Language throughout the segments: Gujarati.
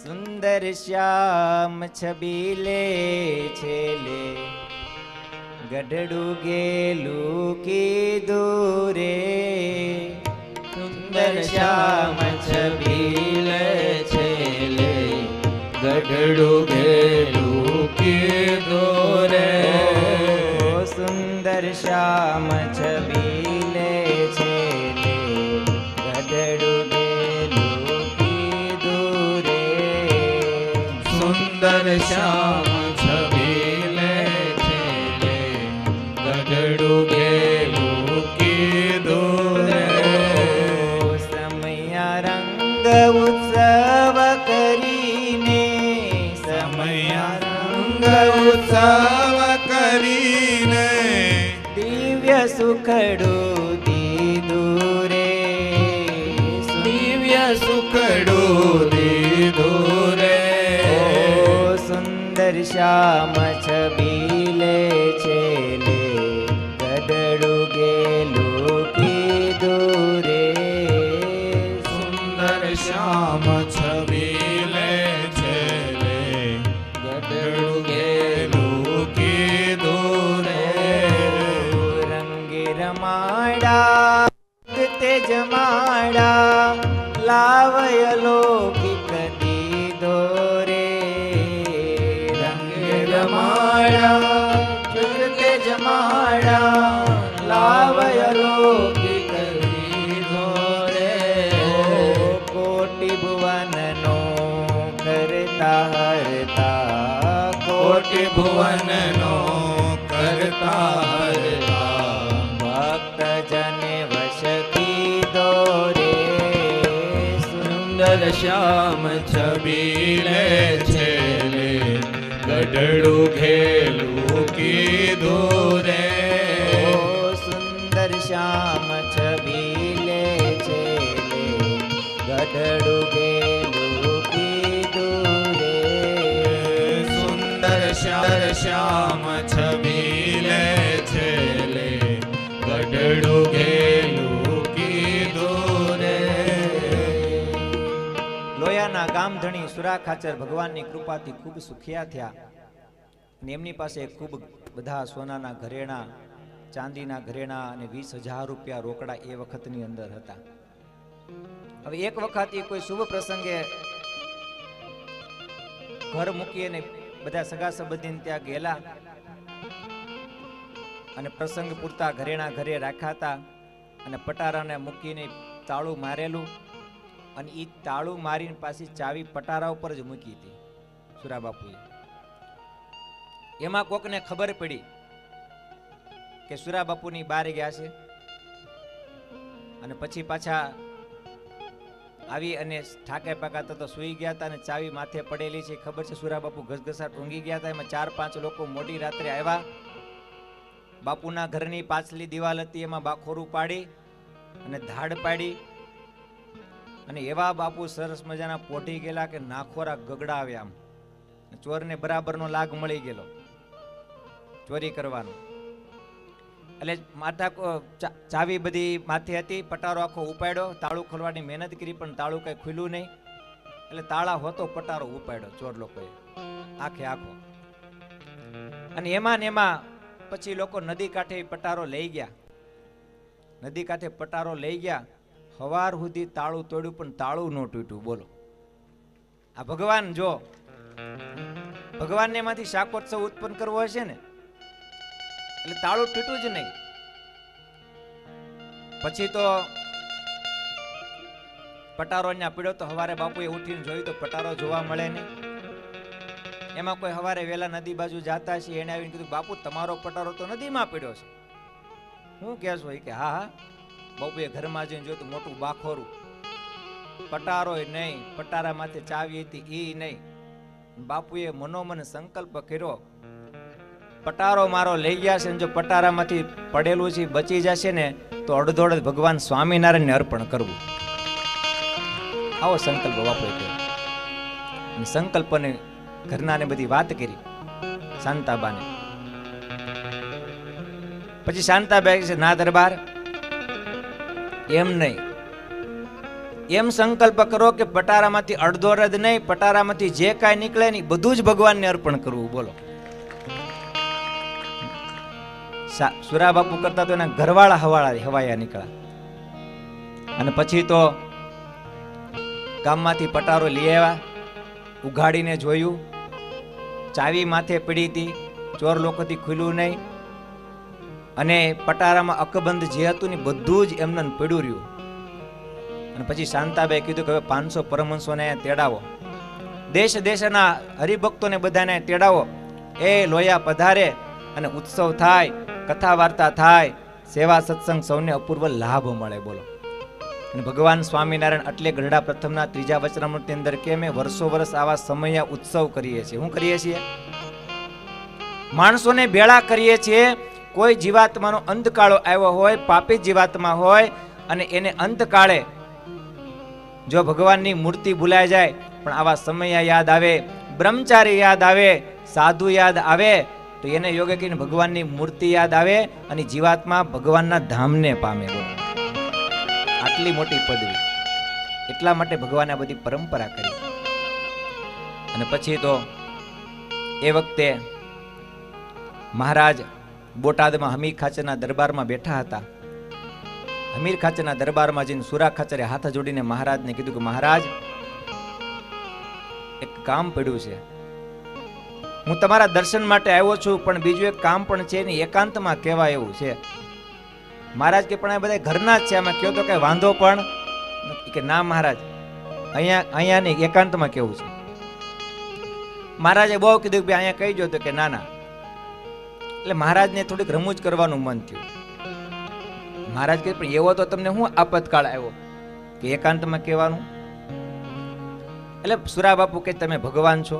સુંદર શ્યામ છબીલે છેલે ગઢડું ગેલું કીધું રે સુંદર શ્યામ છબીલે છેલે ગઢડું ઘેલું કીધું રે સુંદર શ્યામ છબીલે છેલે ગઢડું ગેલું કીધું રે સુંદર શ્યામ છબીલે છેલે ગઢડું ઘેલું કીધું રે સમયા રંગ ઉત્સવ કરીને સમયા રંગ ઉત્સવ કરીને દિવ્ય સુખડું દીધું રે દિવ્ય સુખડું દીધું રે ઓ સુંદર શ્યામ છબીલે છેલે ગઢડું ગેલું કીધું રે સુંદર શ્યામ છબીલે છેલે ગઢડું ઘેલું કીધું રે રંગે રમાડા તે જમાડા લાવય લૌકિક દીધો રે રંગે રમાડા તે જમાડા લાવય લૌકિક દીધો રે કોટી ભુવનનો કરતા હરતા કોટિ ભુવનનો કરતા હરતા ભક્ત જને વશ કીધો રે સુંદર શ્યામ છબીલે છેલે ગઢડું ઘેલું કીધું રે ઓ સુંદર શ્યામ છબીલે છેલે ગઢડું ગેલું કીધું રે સુંદર શ્યામ છબીલે છેલે ગઢડું ઘેલું કીધું રે લોયાના ગામધણી સુરા ખાચર ભગવાનની કૃપાથી ખૂબ સુખિયા થયા અને એમની પાસે ખૂબ બધા સોનાના ઘરેણા ચાંદીના ઘરેણા અને 20,000 રૂપિયા રોકડા એ વખતની અંદર હતા. હવે એક વખત એ કોઈ શુભ પ્રસંગે ઘર મૂકીને બધા સગા સંબંધીને ત્યાં ગયેલા અને પ્રસંગ પૂરતા ઘરેણા ઘરે રાખાતા અને પટારાને મૂકીને તાળું મારેલું અને એ તાળું મારીને પાછી ચાવી પટારા ઉપર જ મૂકી હતી સુરાબાપુએ. એમાં કોકને ખબર પડી કે સુરાબાપુની બહાર ગયા છે અને પછી પાછા આવી અને ઠાકે પાકા તો સુઈ ગયા હતા અને ચાવી માથે પડેલી છે ખબર છે. સુરાબાપુ ઘસઘસાટ ઊંઘી ગયા હતા. એમાં 4-5 લોકો મોડી રાત્રે આવ્યા. બાપુના ઘરની પાછલી દિવાલ હતી એમાં બાખોરું પાડી અને ધાડ પાડી અને એવા બાપુ સરસ મજાના પોઢી ગયેલા કે નાખોરા ગગડા આવ્યા. આમ ચોરને બરાબરનો લાગ મળી ગયેલો ચોરી કરવાનો. એટલે માથા ચાવી બધી માથે હતી, પટારો આખો ઉપાડ્યો, તાળું ખોલવાની મહેનત કરી પણ તાળું કઈ ખુલ્યું નહીં. એટલે તાળા હોતો પટારો ઉપાડ્યો ચોર લોકોએ આખે આખો. અને એમાં ને એમાં પછી લોકો નદી કાંઠે પટારો લઈ ગયા. નદી કાંઠે પટારો લઈ ગયા. સવાર સુધી તાળું તોડ્યું પણ તાળું ન તૂટ્યું. બોલો આ ભગવાન, જો ભગવાનને એમાંથી શાકોત્સવ ઉત્પન્ન કરવો હશે ને એટલે તાળું તૂટ્યું જ નહીં. પછી તો પટારો ત્યાં પીડ્યો તો સવારે બાપુએ ઉઠીને જોયું તો પટારો જોવા મળે નહીં. એમાં કોઈ સવારે વેલા નદી બાજુ જાતા છે એને આવીને કીધું, બાપુ તમારો પટારો તો નદીમાં પીડ્યો છે, શું કહેશો? એ કે હા હા. બાપુએ ઘરમાં જઈને જોયું તો મોટું બાખોરું, પટારો નહીં, પટારા માથે ચાવી હતી એ નહીં. બાપુએ મનોમન સંકલ્પ કર્યો, પટારો મારો લઈ ગયા છે, જો પટારામાંથી પડેલું છે બચી જશે ને તો અડધોડ ભગવાન સ્વામિનારાયણને અર્પણ કરવું. આવો સંકલ્પ બાપુએ કર્યો. સંકલ્પને ઘરનાને બધી વાત કરી શાંતાબાને. પછી શાંતાબાઈ છે, ના દરબાર એમ નહીં, એમ સંકલ્પ કરો કે પટારામાંથી અડધો રદ નહીં, પટારામાંથી જે કાંઈ નીકળે ને બધું જ ભગવાનને અર્પણ કરવું. બોલો. સુરા બાપુ કરતા તો એના ઘરવાળા હવાયા નીકળ્યા. અને પછી તો ગામમાંથી પટારો લઈ આવ્યા, ઉઘાડીને જોયું, ચાવી માથે પડી હતી, ચોર લોકોથી ખુલ્યું નહીં, અને પટારામાં અકબંધ જે હતું ને બધું જ એમને પડ્યું રહ્યું. અને પછી શાંતાબાઈ કીધું કે હવે 500 પરમહંસોને તેડાવો, દેશ દેશના હરિભક્તોને બધાને તેડાવો, એ લોયા પધારે અને ઉત્સવ થાય, કથા વાર્તા થાય, સેવા સત્સંગ સૌને અપૂર્વ લાભ મળે. બોલો. અને ભગવાન સ્વામિનારાયણ એટલે ગઢડા પ્રથમના 3જા વચનામૃતની અંદર કે અમે વર્ષો વર્ષ આવા સમય ઉત્સવ કરીએ છીએ. શું કરીએ છીએ? માણસોને ભેળા કરીએ છીએ. કોઈ જીવાત્માનો અંતકાળો આવ્યો હોય, પાપી જીવાત્મા હોય, અને એને અંતકાળે જો ભગવાનની મૂર્તિ ભૂલાઈ જાય, પણ આવા સમય યાદ આવે, બ્રહ્મચારી યાદ આવે, સાધુ યાદ આવે, તો એને યોગ્ય કહીને ભગવાનની મૂર્તિ યાદ આવે અને જીવાત્મા ભગવાનના ધામને પામે. આટલી મોટી પદવી. એટલા માટે ભગવાને આ બધી પરંપરા કરી. અને પછી તો એ વખતે મહારાજ બોટાદમાં હમીર ખાચરના દરબારમાં બેઠા હતા. હમીર ખાચરના દરબારમાં જઈને સુરા ખાચરે હાથ જોડીને મહારાજને કીધું કે મહારાજ, એક કામ પડ્યું છે, હું તમારા દર્શન માટે આવ્યો છું, પણ બીજું એક કામ પણ છે ને એકાંતમાં કહેવાય એવું છે. મહારાજ કે પણ આ બધા ઘરના જ છે, આમાં કહો તો કઈ વાંધો પણ કે ના મહારાજ, અહીંયા નહીં, એકાંતમાં કેવું છે. મહારાજે બહુ કીધું કે અહીંયા કહી જો, તો કે ના ના. એટલે મહારાજને થોડીક રમૂજ કરવાનું મન થયું. મહારાજ કહે પણ એવો તો તમને શું આપતકાળ આવ્યો કે એકાંતમાં કહેવાનું? એટલે સુરા બાપુ કે તમે ભગવાન છો,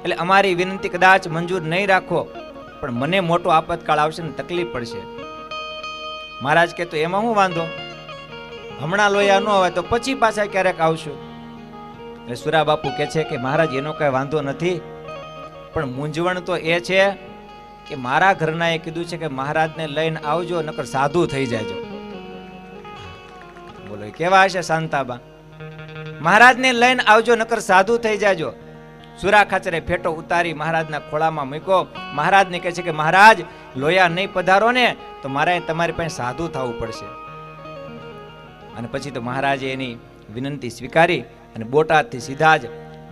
એટલે અમારી વિનંતી કદાચ મંજૂર નહીં રાખો, પણ મને મોટો આપતકાળ આવશે ને તકલીફ પડશે. મહારાજ કે તો એમાં શું વાંધો, હમણાં લોયા ન હોય તો પછી પાછા ક્યારેક આવશું. એટલે સુરા બાપુ કે છે કે મહારાજ એનો કઈ વાંધો નથી, પણ મૂંઝવણ તો એ છે કે મારા ઘરના એ કીધું છે કે મહારાજને લઈને આવજો, નકર સાધુ થઈ જાયજો. બોલો કેવા હશે શાંતાબા? મહારાજને લઈને આવજો, નકર સાધુ થઈ જાયજો. સુરા ખાચરે ફેટો ઉતારી મહારાજના ખોળામાં મૂક્યો. મહારાજને કહે છે કે મહારાજ, લોયા નહીં પધારો ને તો મારે તમારી પાસે સાધુ થવું પડશે. અને પછી તો મહારાજે એની વિનંતી સ્વીકારી અને બોટાદથી સીધા જ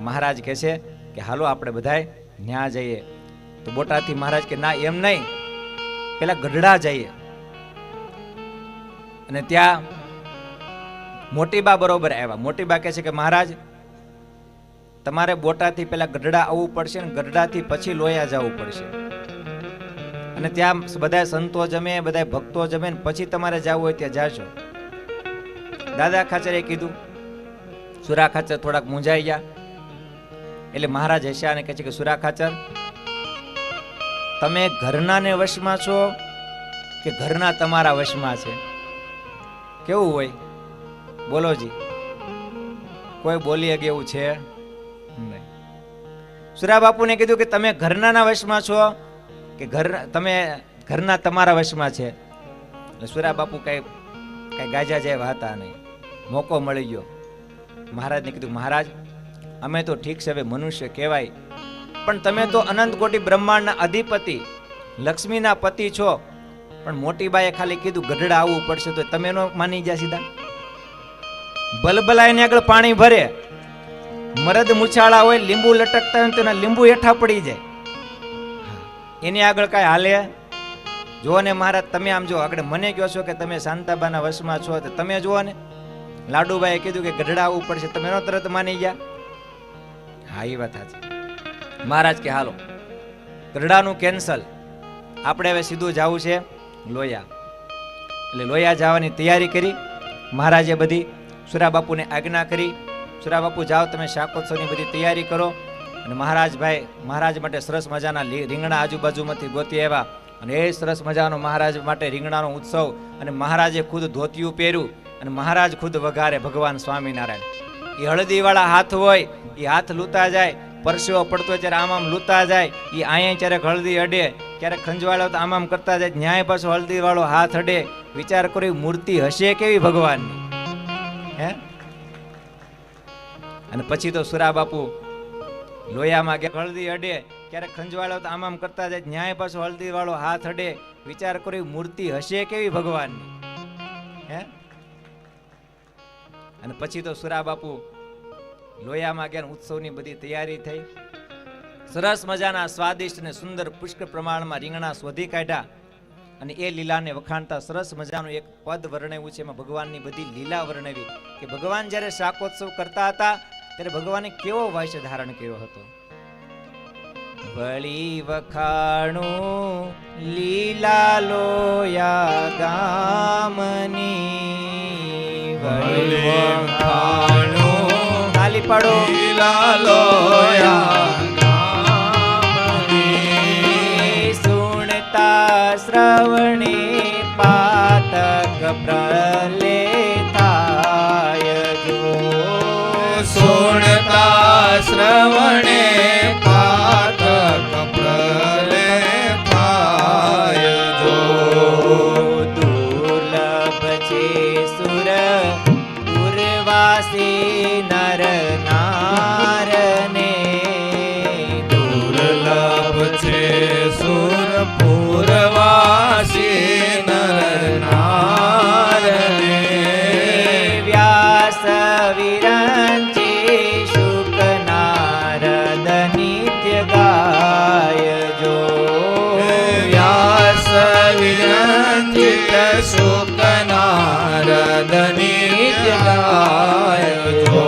મહારાજ કહે છે કે હાલો આપણે બધાય ન્યા જઈએ. તો બોટાદથી મહારાજ કે ના એમ નહીં, પેલા ગઢડા જઈએ. અને ત્યાં મોટીબા બરોબર આવ્યા. મોટીબા કહે છે કે મહારાજ, તમારે બોટાદથી પેલા ગઢડા આવવું પડશે ને ગઢડાથી પછી લોયા જવું પડશે. અને ત્યાં બધા સંતો જમે, બધા ભક્તો જમે, પછી તમારે જવું હોય ત્યાં જાજો. દાદા ખાચરે કીધું. સુરા ખાચર થોડાક મૂંઝાઈ ગયા. એટલે મહારાજ હસ્યા અને કહે છે કે સુરા ખાચર, તમે ઘરનાને વશમાં છો કે ઘરના તમારા વશમાં છે? કેવું હોય? બોલોજી, કોઈ બોલી શકે એવું છે નહીં. સુરા બાપુને કીધું કે તમે ઘરનાના વશમાં છો કે તમે ઘરના તમારા વશમાં છે? એટલે સુરા બાપુ કઈ ગાજા જેવા હતા નહીં. મોકો મળી ગયો. મહારાજને કીધું મહારાજ, અમે તો ઠીક છે હવે મનુષ્ય કહેવાય, પણ તમે તો અનંત કોટી બ્રહ્માંડના અધિપતિ, લક્ષ્મીના પતિ છો. પણ મોટીબાએ ખાલી કીધું ગઢડા આવવું પડશે, તો તમે નો માની ગયા સીધા? બલબલાઈને આગળ પાણી ભરે, મરદ મુછાળા હોય, લીંબુ લટકતા હોય તો એના લીંબુ હેઠા પડી જાય, એની આગળ કાંઈ હાલે? જુઓ ને મહારાજ, તમે આમ જો આગળ મને કહો છો કે તમે શાંતાબાના વશમાં છો, તો તમે જુઓ ને, લાડુભાઈએ કીધું કે ગઢડા આવવું પડશે, તમે નો તરત માની ગયા? હા, એ વાત સાચી. મહારાજ કે હાલો ગઢડાનું કેન્સલ, આપણે હવે સીધું જવું છે લોયા. એટલે લોયા જવાની તૈયારી કરી મહારાજે બધી. સુરા બાપુને આજ્ઞા કરી, સુરા બાપુ જાઓ તમે શાકોત્સવની બધી તૈયારી કરો. અને મહારાજ માટે સરસ મજાના રીંગણા આજુબાજુમાંથી ગોતી આવ્યા. અને એ સરસ મજાનો મહારાજ માટે રીંગણાનો ઉત્સવ. અને મહારાજે ખુદ ધોતિયું પહેર્યું અને મહારાજ ખુદ વઘારે ભગવાન સ્વામિનારાયણ. એ હળદીવાળા હાથ હોય, એ હાથ લૂતા જાય, પરસેવો પડતો ત્યારે આમ લૂતા જાય. એ અહીંયા ક્યારેક હળદી અડે, ક્યારેક ખંજવાળો તો આમ કરતા જાય, ન્યાય પાછો હળદી વાળો હાથ અડે. વિચાર કરો મૂર્તિ હશે કેવી ભગવાનની? હે, અને પછી તો સુરા બાપુ લોયામાં કે હળદી અડે, ક્યારેક ખંજવાળો તો આમ કરતા જાય, ન્યાય પાછો હળદી વાળો હાથ અડે. વિચાર કર્યો મૂર્તિ હશે કેવી ભગવાનની, હે? અને પછી તો સુરા બાપુ લોયામાં ગયા, ઉત્સવની બધી તૈયારી થઈ. સરસ મજાના સ્વાદિષ્ટ અને સુંદર પુષ્કળ પ્રમાણમાં રીંગણા શોધી કાઢ્યા અને એ લીલાને વખાણતા સરસ મજાનું એક પદ વર્ણવ્યું છે. એમાં ભગવાનની બધી લીલા વર્ણવી કે ભગવાન જ્યારે શાકોત્સવ કરતા હતા ત્યારે ભગવાને કેવો વાયસ ધારણ કર્યો હતો. વળી વખાણું લીલા લોયા ગામની, વળી વખાણું તાલી પાડો લીલા લોયા શ્રવણે પાતક પ્રલેથાય જો, સુણતા શ્રવણે પાતક પ્રલેથાય જો. દુર્લભ છે સુર પૂર્વાસી નર નારને, દુર્લભ છે સુર પૂર્વાસી નર નારને. વ્યાસ વિરંચે શુક નારદ નિત્ય ગાય જો, વ્યાસ વિરંચિત શુક નારદ નિત્ય ગાય જો.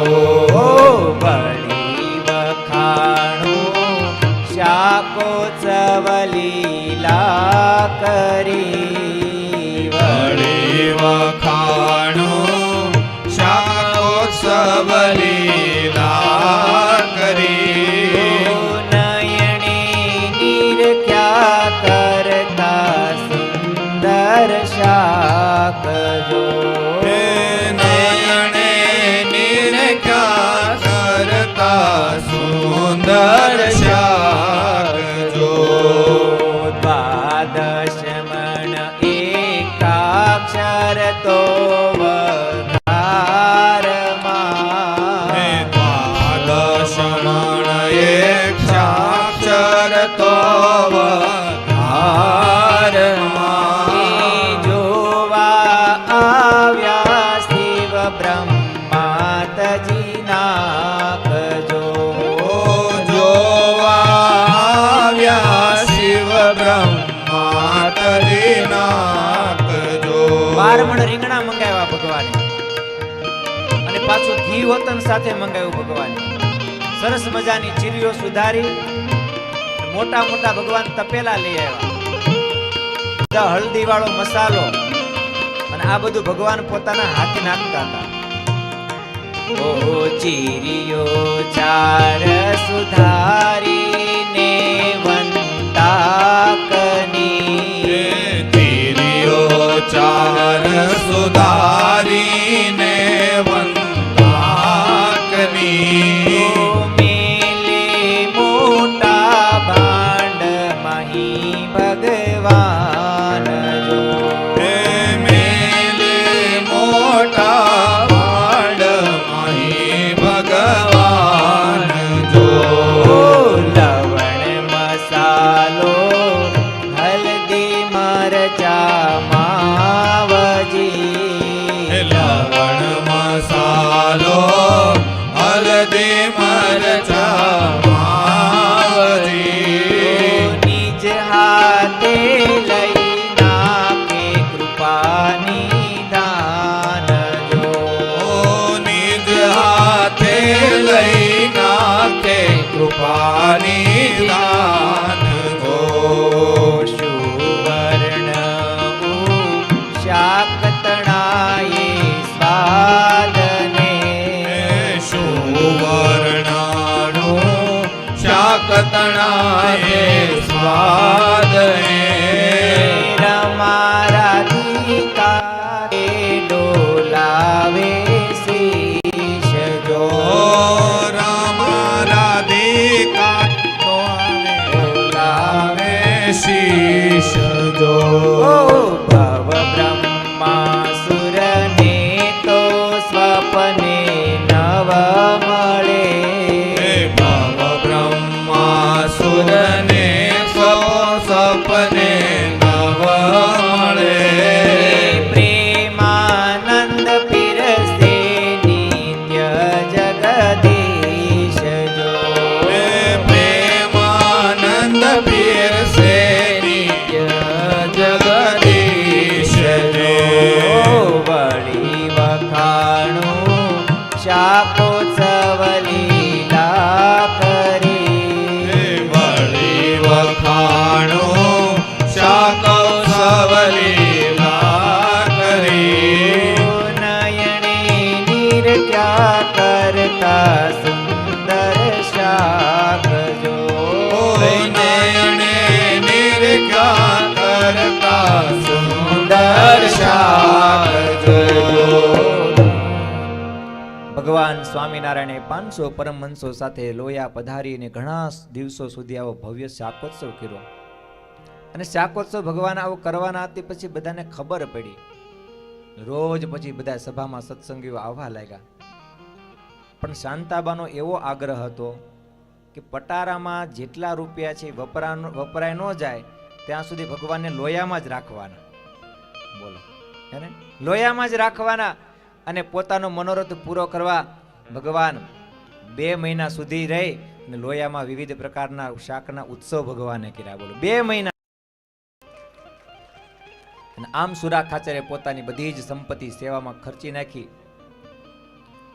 બળી વખાણું શાકોત્સવ લીલા કરી, વળી વખાણું શાકોત્સવ લીલા કરી. નયણે નિરખ્યા કરતા સુંદર શાક જો, નયણે નિરખ્યા કરતા સુંદર શાક જો. દ્વાદશ મણ એકાક્ષર તો વઘારમાં, દ્વાદશ મણ એકાક્ષર તો વઘારમાં. જોવા આવ્યા શિવ બ્રહ્માતજી નાખજો, જોવા શિવ બ્રહ્મા તરી નાખજો. 12 મણ રીંગણા મંગાવ્યા ભગવાને અને પાછું ઘી હોતન સાથે મંગાવ્યું ભગવાને. સરસ મજાની ચીરીઓ સુધારી, મોટા મોટા ભગવાન તપેલા લઈ આવ્યા, હળદી વાળો મસાલો અને આ બધું ભગવાન પોતાના હાથે નાખતા હતા. ઓ ચીરીઓ ચાર સુધારીને વંતાકની, તીરીઓ ચાર સુધારીને વંતાકની. મેલે મોટા ભાંડ મહી ભગવાન જો, મેલે મોટા ભાંડ મહી ભગવાન જો. લવણ મસાલો હલ્દી મરચા માવજી, લવણ મસાલો હલ્દી મરચા માવજી. નિજ હાથે લઈ નાખે કૃપાની દાન જો, નિજ હાથે લઈ નાખે કૃપાની દાન જો. સુવર્ણ શાક તણાયે સ્વાદને, સુવર્ણાનું શાક તણાયે સ્વાદને. રમારાધિકા ડોલાવે શીશ જો, રામા રાધિકા ડોલાવે શીશ જો. ભવ બ્રહ્માસુરને તો સ્વપ્ને નવ મળે, સુરને સપને નવ મળે પ્રેમાનંદ પીરસે નિત્ય જગદીશ જો પ્રેમાનંદ પીરસે નિત્ય જગદીશ જો વળી વખાણું શાકોત્સવ લીલા કરી વળી વખાણો શાકોત્સવ લીલા કરી નયણે નિર્ક્યા કરતા સુંદર શાક જો નયને નિર્ખ્યા કરતા સુંદર શાક જો ભગવાન સ્વામિનારાયણે 500 પરમહંસો સાથે લોયા પધારીને ઘણા દિવસો સુધી આવો ભવ્ય શાકોત્સવ કર્યો. અને શાકોત્સવ ભગવાન આવો કરવાના હતી પછી બધાને ખબર પડી. રોજ પછી બધા સભામાં સત્સંગીઓ આવવા લાગ્યા. પણ શાંતાબાનો એવો આગ્રહ હતો કે પટારામાં જેટલા રૂપિયા છે વપરાય ન જાય ત્યાં સુધી ભગવાનને લોયામાં જ રાખવાના. બોલો હે ને? લોયામાં જ રાખવાના. અને પોતાનો મનોરથ પૂરો કરવા ભગવાન 2 મહિના સુધી રહી અને લોયામાં વિવિધ પ્રકારના શાકના ઉત્સવ ભગવાને કર્યા. બોલો 2 મહિના. અને આમ સુરા ખાચરે પોતાની બધી જ સંપત્તિ સેવામાં ખર્ચી નાખી.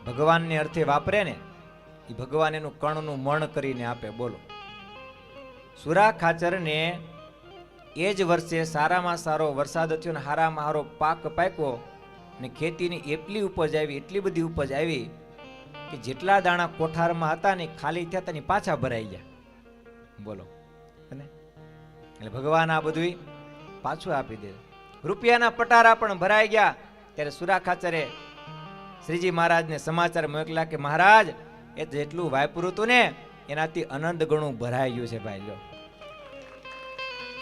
ભગવાનને અર્થે વાપરે ને એ ભગવાન એનું કણનું મણ કરીને આપે. બોલો સુરા ખાચરને એ જ વર્ષે સારામાં સારો વરસાદ થયો ને હારામાં હારો પાક પાક્યો ને ખેતીની એટલી ઉપજ આવી, એટલી બધી ઉપજ આવી કે જેટલા દાણા કોઠારમાં હતા ને ખાલી થયા હતા ને પાછા ભરાઈ ગયા. બોલો એટલે ભગવાન આ બધું પાછું આપી દે. રૂપિયાના પટારા પણ ભરાઈ ગયા. ત્યારે સુરા ખાચરે શ્રીજી મહારાજને સમાચાર મોકલ્યા કે મહારાજ એ જેટલું વાપર્યું હતું ને એનાથી અનંત ગણું ભરાઈ ગયું છે ભાઈ. લો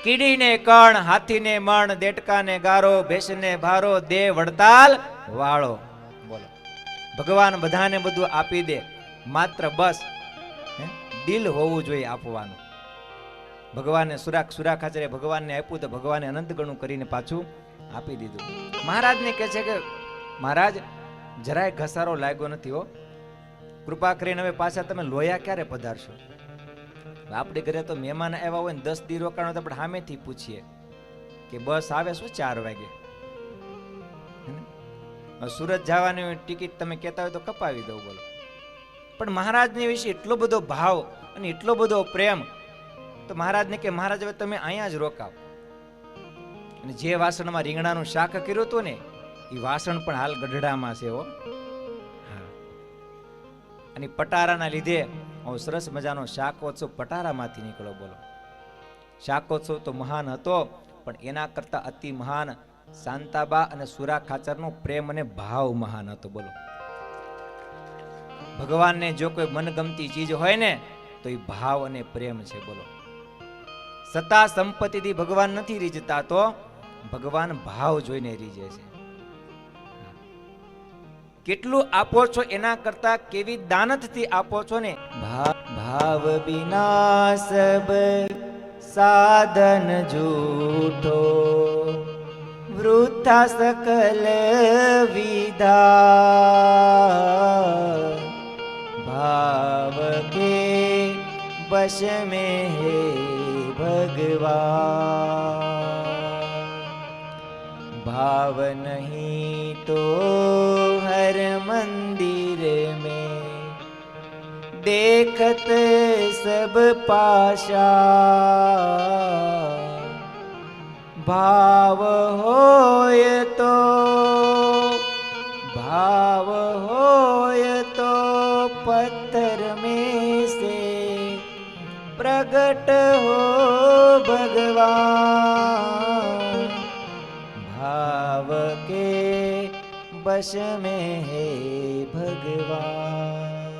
કીડીને કણ, હાથીને મણ, દેડકાને ગારો, ભેંસને ભારો, દે વડતાલ વાળો. બોલો ભગવાન બધાને બધું આપી દે, માત્ર બસ દિલ હોવું જોઈએ આપવાનું. ભગવાનને સુરા ખાચરે ભગવાનને આપ્યું તો ભગવાને અનંત ગણું કરીને પાછું આપી દીધું. મહારાજને કહે છે કે મહારાજ જરાય ઘસારો લાગ્યો નથી હો, કૃપા કરીને હવે પાછા તમે લોયા ક્યારે પધારશો? આપણે ઘરે તો મહેમાન આવ્યા હોય ને 10 દી રોકાણો તો આપણે સામેથી પૂછીએ કે બસ આવે શું 4 વાગે. સુરત જવાની ટિકિટ તમે કહેતા હોય તો કપાવી દઉં. બોલો પણ મહારાજને વિશે એટલો બધો ભાવ અને એટલો બધો પ્રેમ તો મહારાજને કે મહારાજ હવે તમે અહીંયા જ રોકાવ. અને જે વાસણમાં રીંગણાનું શાક કર્યું હતું ને એ વાસણ પણ હાલ ગઢડામાં છે હો. અને પટારાના લીધે સરસ મજાનો શાકોત્સવ પટારામાંથી નીકળો. બોલો શાકોત્સવ તો મહાન હતો પણ એના કરતા અતિ મહાન શાંતાબા અને સુરા ખાચરનો પ્રેમ અને ભાવ મહાન હતો. બોલો ભગવાનને જો કોઈ મનગમતી ચીજ હોય ને તો એ ભાવ અને પ્રેમ છે. બોલો સત્તા સંપત્તિથી ભગવાન નથી રીઝતા, તો ભગવાન ભાવ જોઈને રીઝે છે. કેટલું આપો છો એના કરતા કેવી દાનતથી આપો છો ને. ભાવ બિના સબ સાધન જૂઠો, વૃથા સકલ વિધા, ભાવ કે વશ में है भगवान, भाव नहीं तो हर मंदिर में देखत सब पाशा, भाव होय तो पत्थर में से प्रगट हो भगवान, भाव के बश में है भगवान.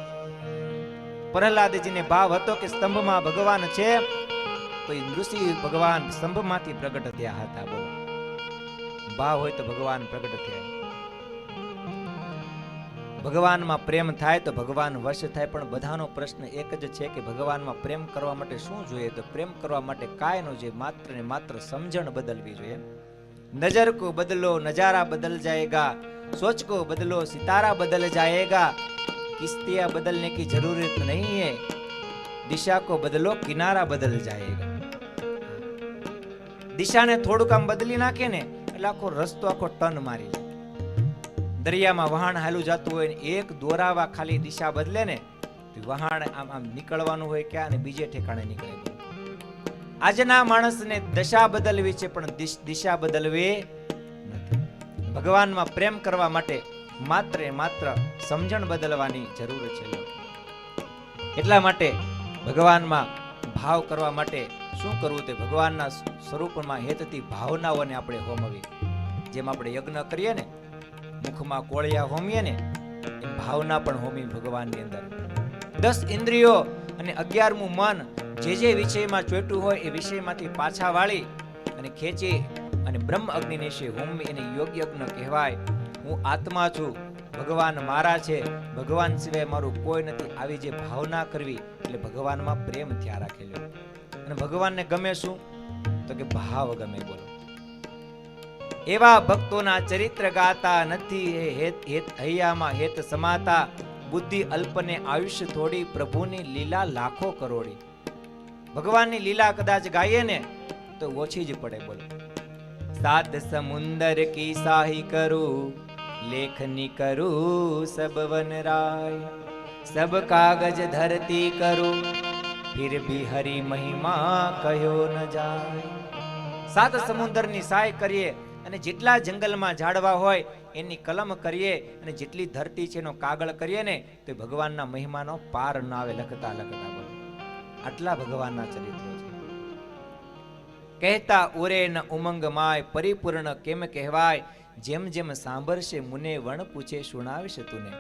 પ્રહલાદજીને ભાવ હતો કે સ્તંભમાં ભગવાન છે, તો એ ઋષિ ભગવાન સ્તંભમાંથી પ્રગટ થયા હતા. બોલો ભાવ હોય તો ભગવાન પ્રગટ થયા. ભગવાનમાં પ્રેમ થાય તો ભગવાન વશ થાય, પણ બધાનો પ્રશ્ન એક જ છે કે ભગવાનમાં પ્રેમ કરવા માટે શું જોઈએ? તો પ્રેમ કરવા માટે કાંઈ ન જોઈએ, માત્ર ને માત્ર સમજણ બદલવી જોઈએ. નજર કો બદલો નજારા બદલ જાયેગા, सोच को बदलो सितारा बदल जाएगा, किश्तियां बदलने की जरूरत नहीं है, दिशा को बदलो किनारा बदल जाएगा. દિશાને થોડુંક આમ બદલી નાખે ને એટલે આખો રસ્તો આખો ટર્ન મારી જાય. દરિયામાં વહાણ હાલું જતું હોય ને એક દોરાવા ખાલી દિશા બદલે ને તો વહાણ આમ આમ નીકળવાનું હોય ક્યાં અને બીજે ઠેકાણે નીકળે. આજના માણસને દશા બદલવી છે પણ દિશા બદલવી નથી. ભગવાનમાં પ્રેમ કરવા માટે માત્ર ને માત્ર સમજણ બદલવાની જરૂર છે. એટલા માટે ભગવાનમાં ભાવ કરવા માટે શું કરવું? તે ભગવાનના સ્વરૂપમાં હેતથી ભાવનાઓને આપણે હોમવી. જેમ આપણે યજ્ઞ કરીએ ને, મુખમાં કોળિયા હોમીએ ને, એમ ભાવના પણ હોમી ભગવાનની અંદર. 10 ઇન્દ્રિયો અને 11મું મન જે વિષયમાં ચોટ્યું હોય એ વિષયમાંથી પાછા વાળી અને ખેંચી અને બ્રહ્મ અગ્નિને હોમી એને યોગ યજ્ઞ કહેવાય. હું આત્મા છું, ભગવાન મારા છે, ભગવાન સિવાય મારું કોઈ નથી, આવી જે ભાવના કરવી એટલે ભગવાનમાં પ્રેમ થયા રાખેલો. અને ભગવાનને ગમે શું? તો કે ભાવ ગમે. બોલો, એવા ભક્તોના ચરિત્ર ગાતા, નથી હૈયામાં હેત સમાતા, બુદ્ધિ અલ્પને આયુષ્ય થોડી, પ્રભુની લીલા લાખો કરોડી. ભગવાનની લીલા કદાચ ગાઈએ ને તો ઓછી જ પડે. બોલો, સાત સમુંદર કી સાહી કરું, લેખની કરું સબ વનરાય, સબ કાગજ ધરતી કરું, ફિર ભી હરી મહિમા કયો ન જાય. 7 સમુદ્રની સહાય કરીએ અને જેટલા જંગલમાં ઝાડવા હોય એની કલમ કરીએ અને જેટલી ધરતી છે એનો કાગળ કરીએ ને તો ભગવાનના મહિમાનો પાર ન આવે. લખતા લખતા બોલો, આટલા ભગવાનના ચરિત્રો છે. કહેતા ઉરે ન ઉમંગ માય, પરિપૂર્ણ કેમ કહેવાય, જેમ જેમ સાંભળશે મુને વણ પૂછે સુણાવશે તુને.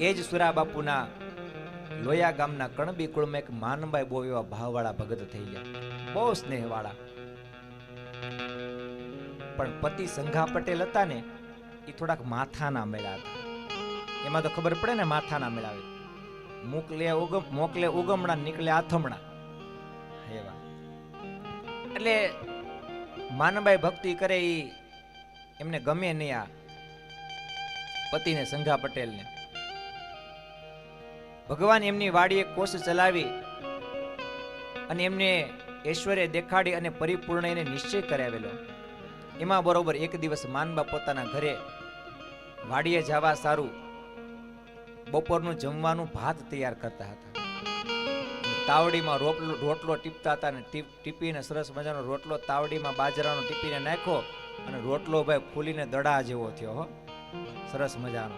એ જ સુરા બાપુના લોયા ગામના કણબી કુળમાં એક માનબાઈ બહુ એવા ભાવવાળા ભગત થઈ ગયા, બહુ સ્નેહવાળા. પણ પતિ સંઘા પટેલ હતા ને એ થોડાક માથાના મેળા હતા. એમાં તો ખબર પડે ને, માથાના મેળાવે. મોકલે ઉગમણા નીકળે આથમણા એવા. એટલે માનબાઈ ભક્તિ કરે એ એમને ગમે નહીં આ પતિને સંઘા પટેલને. ભગવાન એમની વાડીએ કોષ ચલાવી અને એમને ઐશ્વર્ય દેખાડી અને પરિપૂર્ણ એને નિશ્ચય કરાવેલો. એમાં બરોબર એક દિવસ માનબા પોતાના ઘરે વાડીએ જવા સારું બપોરનું જમવાનું ભાત તૈયાર કરતા હતા. તાવડીમાં રોટલો ટીપતા હતા અને ટીપીને સરસ મજાનો રોટલો તાવડીમાં બાજરાનો ટીપીને નાખ્યો અને રોટલો ભાઈ ફૂલીને દડા જેવો થયો. હો, સરસ મજાનો.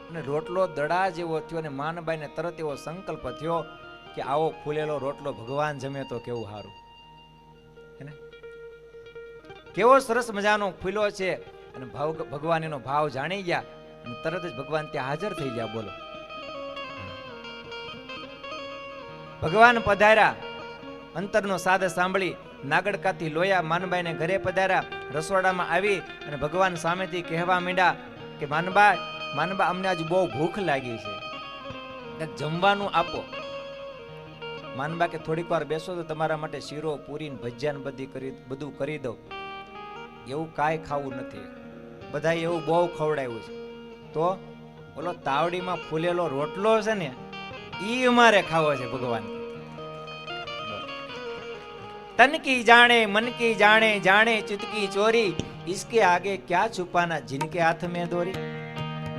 અને રોટલો દડા જેવો થયો અને માનબાઈને તરત એવો સંકલ્પ થયો કે આવો ફૂલેલો રોટલો ભગવાન જમે તો કેવું સારું. કેવો સરસ મજાનો ફૂલો છે. અને ભગવાન એનો ભાવ જાણી ગયા અને તરત જ ભગવાન ત્યાં હાજર થઈ ગયા. બોલો, ભગવાન પધાર્યા. અંતરનો સાદ સાંભળી નાગડકાથી લોયા માનબાઈને ઘરે પધાર્યા. રસોડામાં આવી અને ભગવાન સામેથી કહેવા માંડ્યા કે માનબા અમને આજ બહુ ભૂખ લાગી છે, જમવાનું આપો. માનબા કે થોડીક વાર બેસો તો તમારા માટે શીરો પૂરી ભજીયા બધું કરી દઉં. એવું કાંઈ ખાવું નથી, બધાએ એવું બહુ ખવડાવ્યું છે. તો બોલો, તાવડીમાં ફૂલેલો રોટલો છે ને ઈ અમારે ખાવો છે. ભગવાન તન કી જાણે મન કી જાણે, જાણે ચિતકી ચોરી, इसके आगे क्या છુપાના जिनके हाथ में દોરી.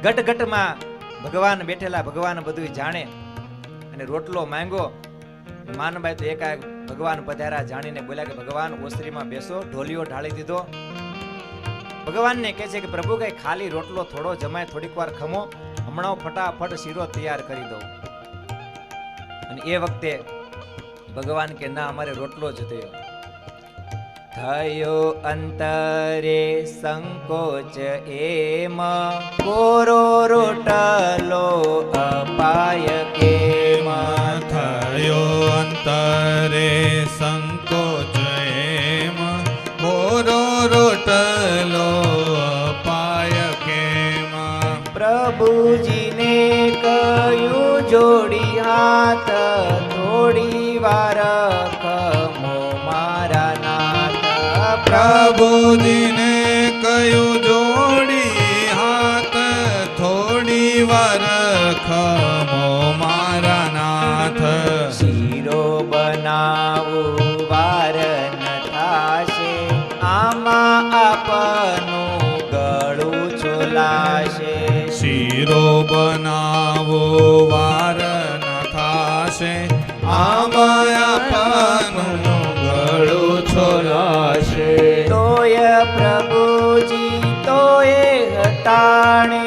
ઘટ ઘટમાં ભગવાન બેઠેલા, ભગવાન બધું જાણે. અને રોટલો માંગ્યો. માનબાઈ તો એકાએક ભગવાન પધાર્યા જાણીને બોલ્યા કે ભગવાન ઓસરીમાં બેસો. ઢોલિયો ઢાળી દીધો. ભગવાનને કહે છે કે પ્રભુ કઈ ખાલી રોટલો થોડો જમાય, થોડીક વાર ખમો, હમણાં ફટાફટ શીરો તૈયાર કરી દઉં. અને એ વખતે ભગવાન કે ના, અમારે રોટલો જ થયો. થયો અંતરે સંકોચ એમાં, કોરો રોટલો અપાય કેમાં. થયો અંતરે સંકોચ એમાં, કોરો રોટલો અપાય કેમાં. વાર ખમો મારા નાથ. પ્રભુજીને કયું જોડી હાથ થોડી વાર ખમો મારા નાથ. શીરો બનાવું વાર ન થાશે, આમાં આપનું ગળું છોલાશે. શીરો બનાવો વાર ન થાશે, આમાં આપનું ગળું છોલાશે. તોય પ્રભુજી તોય હટાણે,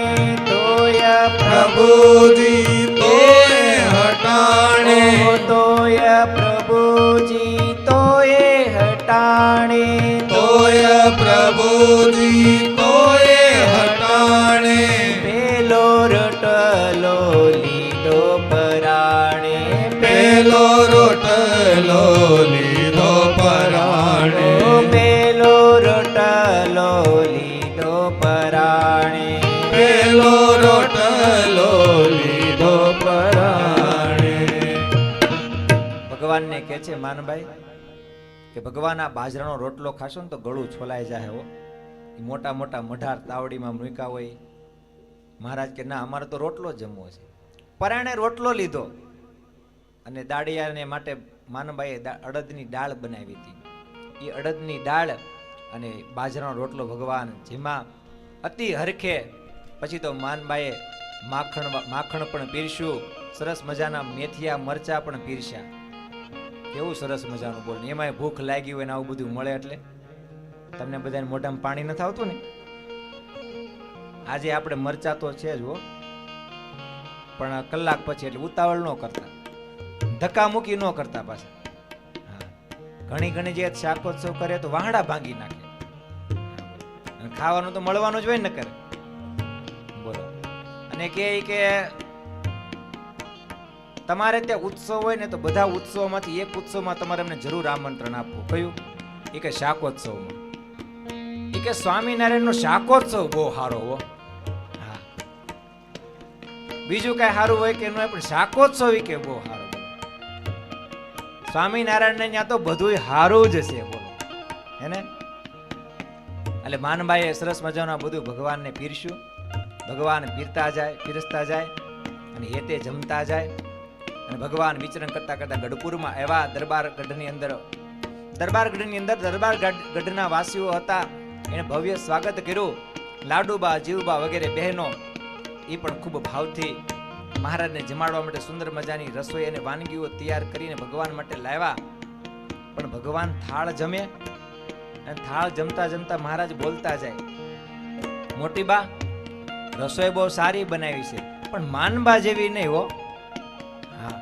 તોય પ્રભુજી તોય હટાણે, તોય પ્રભુજી તોય હટાણે. તોય પ્રભુજી તોય હટાણે. પેલો રોટલો લીધો પરાણે, પેલો રોટલો લીધો પરાણે. પેલો રોટલો લીધો પરાણે. પેલો રોટલો લીધો પરાણે. ભગવાનને કહે છે માનભાઈ કે ભગવાન આ બાજરાનો રોટલો ખાશો ને તો ગળું છોલાઈ જાય હો. ઈ મોટા મોટા મઢાર તાવડીમાં મૂક્યા હોય. મહારાજ કે ના, અમારે તો રોટલો જ જમવો છે. પરાણે રોટલો લીધો અને દાડિયાને માટે માનભાઈએ અડદની દાળ બનાવી હતી. એ અડદની દાળ અને બાજરાનો રોટલો ભગવાન જેમાં અતિ હરખે. પછી તો માનબાઈએ માખણ પણ પીરસ્યું, સરસ મજાના મેથિયા મરચા પણ પીરસ્યા. કેવું સરસ મજાનું બોલ. એમાંય ભૂખ લાગી હોય ને આવું બધું મળે એટલે તમને બધાને મોઢામાં પાણી નથી આવતું ને. આજે આપણે મરચા તો છે જ હો, પણ કલાક પછી એટલે ઉતાવળ ન કરતા, ધક્કા મૂકી ન કરતા પાછા. હા, ઘણી ઘણી જે શાકોત્સવ કરે તો વાહડા ભાંગી નાખે. અને ખાવાનું તો મળવાનું જ હોય ને કરે. બોલો. અને કે તમારે ત્યાં ઉત્સવ હોય ને તો બધા ઉત્સવમાંથી એક ઉત્સવમાં તમારે એમને જરૂર આમંત્રણ આપવું. કયું? એ કે શાકોત્સવમાં. એ કે સ્વામિનારાયણનો શાકોત્સવ બહુ સારો હો. હા, બીજું કઈ સારું હોય કે ન હોય, પણ શાકોત્સવ કે બહુ સારો. સ્વામિનારાયણ ને ત્યાં તો બધું સારું જ છે. બોલો હે ને. એટલે માનભાઈએ સરસ મજાનું બધું ભગવાનને પીરસ્યું. ભગવાન પીરસતા જાય અને એ તે જમતા જાય. અને ભગવાન વિચરણ કરતા કરતા ગઢપુરમાં એવા દરબારગઢની અંદર દરબારગઢના વાસીઓ હતા. એને ભવ્ય સ્વાગત કર્યું. લાડુબા, જીવબા વગેરે બહેનો એ પણ ખૂબ ભાવથી મહારાજને જમાડવા માટે સુંદર મજાની રસોઈ અને વાનગીઓ તૈયાર કરીને ભગવાન માટે લાવ્યા. પણ ભગવાન થાળ જમે અને થાળ જમતા જમતા મહારાજ બોલતા જાય, મોટી બા રસોઈ બહુ સારી બનાવી છે, પણ માનબા જેવી નહીં હો. હા,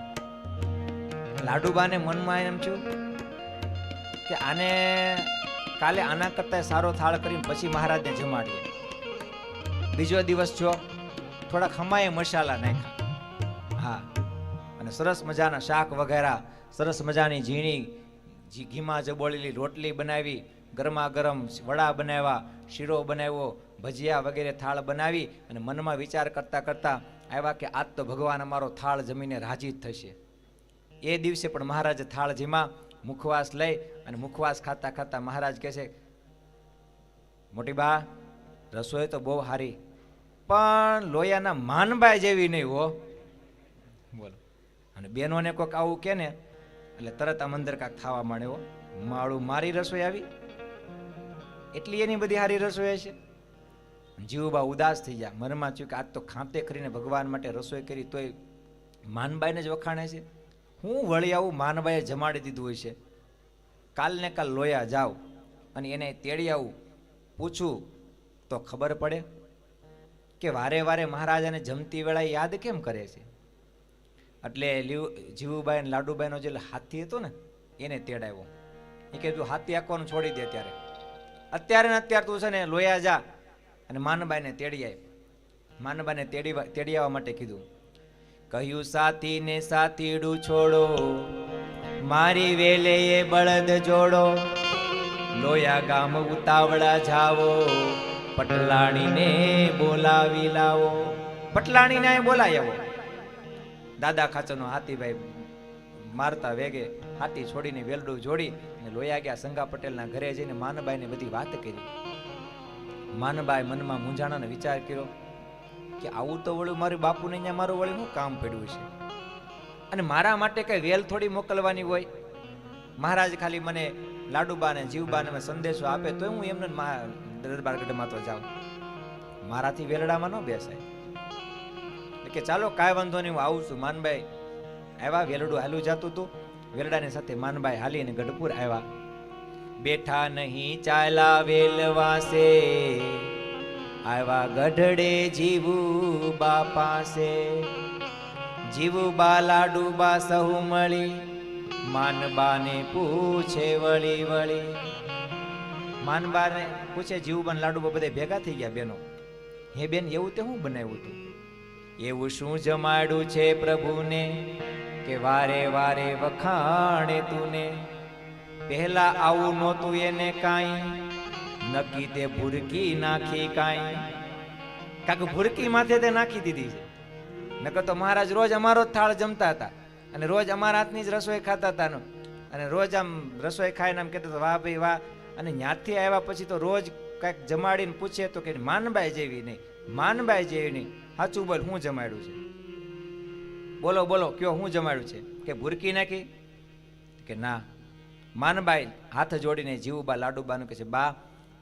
લાડુબાને મનમાં એમ થયું કે આને કાલે આના કરતા સારો થાળ કરીને પછી મહારાજને જમાડીએ. બીજો દિવસ જો થોડા ખમાએ મસાલા નાખ્યા. હા, અને સરસ મજાના શાક વગેરે, સરસ મજાની ઝીણી ઘીમાં જબોળેલી રોટલી બનાવી, ગરમા ગરમ વડા બનાવ્યા, શીરો બનાવ્યો, ભજીયા વગેરે થાળ બનાવી. અને મનમાં વિચાર કરતા કરતા આવ્યા કે આજ તો ભગવાન અમારો થાળ જમીને રાજી જ થશે. એ દિવસે પણ મહારાજ થાળ જીમાં મુખવાસ લઈ અને મુખવાસ ખાતા ખાતા મહારાજ કહે છે, મોટી બા રસોઈ તો બહુ સારી, પણ લોયાના માનબાઈ જેવી નહીં હો. બોલો. અને બેનોને કોઈક આવું કે ને એટલે તરત આ મંદર કાંક થવા માંડે હો. માળું મારી રસોઈ આવી એટલી એની બધી સારી રસોઈ છે. જીવબા ઉદાસ થઈ ગયા. મનમાં થયું કે આજ તો ખાંપે કરીને ભગવાન માટે રસોઈ કરી તોય માનબાઈને જ વખાણે છે. હું વળી આવું માનબાઈએ જમાડી દીધું હોય છે. કાલને કાલ લોયા જાવ અને એને તેડી આવું, પૂછું તો ખબર પડે કે વારે વારે મહારાજાને જમતી વેળાએ યાદ કેમ કરે છે. એટલે જીવુબાઈ અને લાડુબાઈનો જે હાથી હતો ને એને તેડાવ્યો. એ કે તું હાથી આંકવાનું છોડી દે, અત્યારે ને અત્યારે તું છે ને લોયા જા અને માનબાઈને તેડી આવ. માનબાઈને તેડી આવવા માટે કીધું. કહ્યું સાથી ને સાથીડું છોડો, મારી વેલે એ બળદ જોડો, લોયા ગામ ઉતાવળા જાવો, પટલાણીને બોલાવી લાવો. પટલાણીને બોલાવી આવો. દાદા ખાચરનો હાથીભાઈ મારતા વેગે હાથી છોડીને વેલડું જોડી અને લોયા ગયા સંગા પટેલના ઘરે જઈને માનબાઈને બધી વાત કરી. માનબાઈ મનમાં મૂંઝાણાનો વિચાર કર્યો કે આવું તો વળું મારું બાપુને અહીંયા મારું વળી શું કામ પડ્યું છે, અને મારા માટે કઈ વેલ થોડી મોકલવાની હોય. મહારાજ ખાલી મને લાડુબાને જીવબાને સંદેશો આપે તો હું એમને દરબારગઢમાં તો જાઉં, મારાથી વેલડામાં ન બેસાય. કે ચાલો કાંઈ વાંધો નહીં, હું આવું છું. માનબાઈ આવ્યા, વેલડું હાલું જતું હતું. વેલડાની સાથે માનબાઈ હાલીને ગઢપુર આવ્યા. બેઠા નહીં ચાલા વેલવાસે, આવ્યા ગઢડે જીવુબા પાસે. જીવુબા લાડુબા સહુ મળી, માનબાને પૂછે વળી વળી. માનબાને પૂછે, જીવુબા લાડુબા બધા ભેગા થઈ ગયા બેનો. હે બેન, એવું તે હું બનાવ્યું હતું? એવું શું જમાડ્યું છે પ્રભુને કે વારે વારે વખાણે તુને? પહેલા આવું નહોતું એને કાંઈ, નક્કી તે ભૂરકી નાખી કાંઈ. કાક ભૂરકી માથે તે નાખી દીધી છે. નકર તો મહારાજ રોજ અમારો જ થાળ જમતા હતા અને રોજ અમારા હાથની જ રસોઈ ખાતા હતા, અને રોજ આમ રસોઈ ખાઈને આમ કહેતા વાહ ભાઈ વાહ. અને ન્યાથી આવ્યા પછી તો રોજ કંઈક જમાડીને પૂછે તો કે માનબાઈ જેવી નહીં, માનબાઈ જેવી નહીં. સાચું બોલ, હું જમાડ્યું છે? બોલો બોલો, કયો હું જમાડ્યું છે? કે ભૂરકી નાખી? કે ના. માનબાઈ હાથ જોડીને જીવુબા લાડુબાનું કહે છે, બા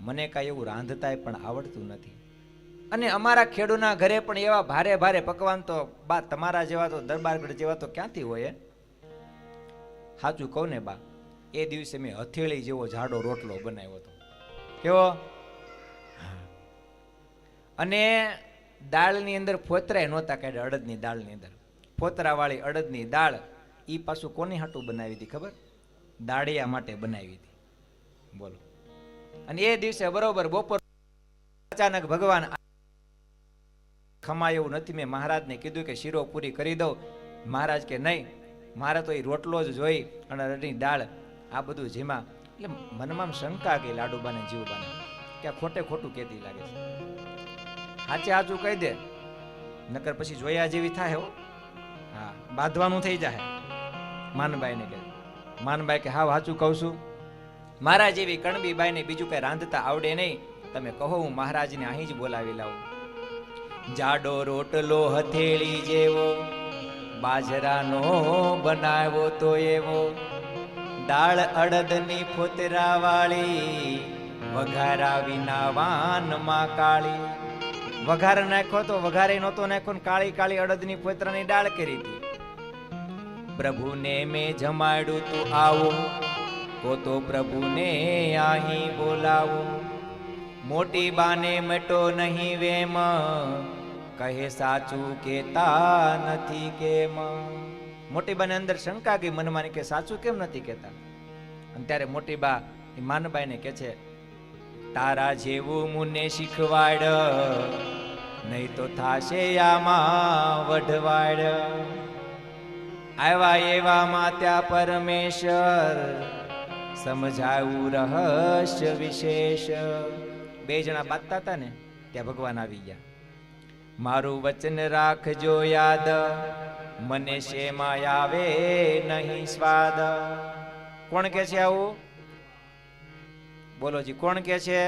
મને કાંઈ એવું રાંધતાય પણ આવડતું નથી, અને અમારા ખેડૂના ઘરે પણ એવા ભારે ભારે પકવાન તો બા તમારા જેવા તો દરબારગઢ જેવા તો ક્યાંથી હોય? સાચું કહું ને બા, એ દિવસે મેં હથેળી જેવો જાડો રોટલો બનાવ્યો હતો. કેવો? અને દાળની અંદર ફોતરાય નહોતા કાઢ્યા. અડદની દાળની અંદર ફોતરાવાળી અડદની દાળ, ઈ પાછું કોની હાટું બનાવી હતી ખબર? દાળિયા માટે બનાવી હતી. બોલો. અને એ દિવસે બરોબર બપોર અચાનક ભગવાન ખમાય એવું નથી. મેં મહારાજને કીધું કે શીરો પૂરી કરી દઉં. મહારાજ કે નહીં, મારે તો એ રોટલો જ જોઈ અને અડદની દાળ, આ બધું જેમાં. એટલે મનમાં શંકા ગઈ લાડુબાને જીવુબાને કે આ ખોટે ખોટું કહેતી લાગે છે. સાચે સાચું કહી દે, નકર પછી જોયા જેવી થાય. હો હા, બાંધવાનું થઈ જાય. માનબાઈને કે, માનબાઈ કે હા સાચું કહું છું. મારા જેવી કણબીબાઈને બીજું કઈ રાંધતા આવડે નહીં, તમે કહો હું મહારાજને અહીં જ બોલાવી લાવું. જાડો રોટલો હથેળી જેવો, બાજરાનો બનાવ્યો તો એવો, દાળ અડદની ફોતરા વાળી, વઘારા વિના વાનમાં કાળી. વઘાર નાખ્યો તો વઘારે નહોતો નાખ્યો ને કાળી કાળી અડદની ફોતરાની દાળ કરી હતી. પ્રભુને મેં જમાડ્યું તું આવું, કો તો પ્રભુને અહીં બોલાવું. મોટી બાને મટો નહીં વેમ, કહે સાચું કેતા નથી કેમ. મોટી બાને અંદર શંકા ગઈ મનમાં કે સાચું કેમ નથી કેતા. અને ત્યારે મોટી બા માનબાઈને કે છે, તારા જેવું મુને શીખવાડ, નહીં તો થાશે આમાં વઢવાડ. આવ્યા એવામાં ત્યાં પરમેશ્વર, સમજાયું રહસ્ય વિશેષ. બે જણા બાંધતા હતા ને ત્યાં ભગવાન આવી ગયા. મારું વચન રાખજો યાદ, મને શેમાં આવે નહીં સ્વાદ. કોણ કે છે આવું? બોલો જી, કોણ કે છે?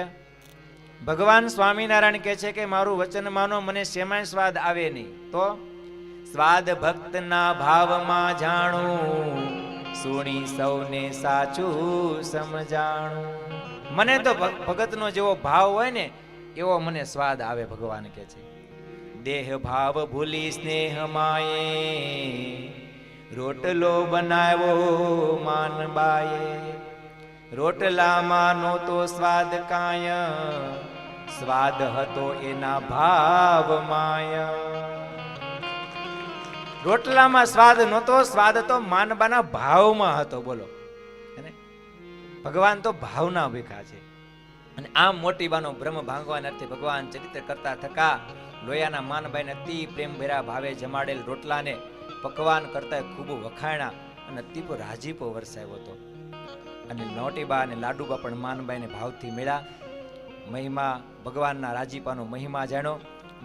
ભગવાન સ્વામિનારાયણ કે છે કે મારું વચન માનો, મને શેમાં સ્વાદ આવે નહીં. તો સ્વાદ ભક્તના ભાવમાં જાણું, સુણી સૌને સાચું સમજાણું. મને તો ભગતનો જેવો ભાવ હોય ને એવો મને સ્વાદ આવે. ભગવાન કે છે દેહ ભાવ ભૂલી સ્નેહ માયે, રોટલો બનાવ્યો માનબાએ. રોટલામાં નહોતો સ્વાદ કાય, સ્વાદ હતો એના ભાવમાય. રોટલામાં સ્વાદ નહોતો, સ્વાદ તો માનબાના ભાવમાં હતો. બોલો, ભગવાન તો ભાવના ભીખા છે. અને આમ મોટી બાનો બ્રહ્મ ભાંગવાના અર્થે ભગવાન ચરિત્ર કરતા થકા લોયાના માનબાઈને અતિ પ્રેમ ભર્યા ભાવે જમાડેલ રોટલાને પકવાન કરતા ખૂબ વખાણા અને અતિ રાજીપો વરસાયો હતો. અને નોટીબા અને લાડુબા પણ માનબાઈને ભાવથી મળ્યા. મહિમા ભગવાનના રાજીપાનો મહિમા જાણ્યો.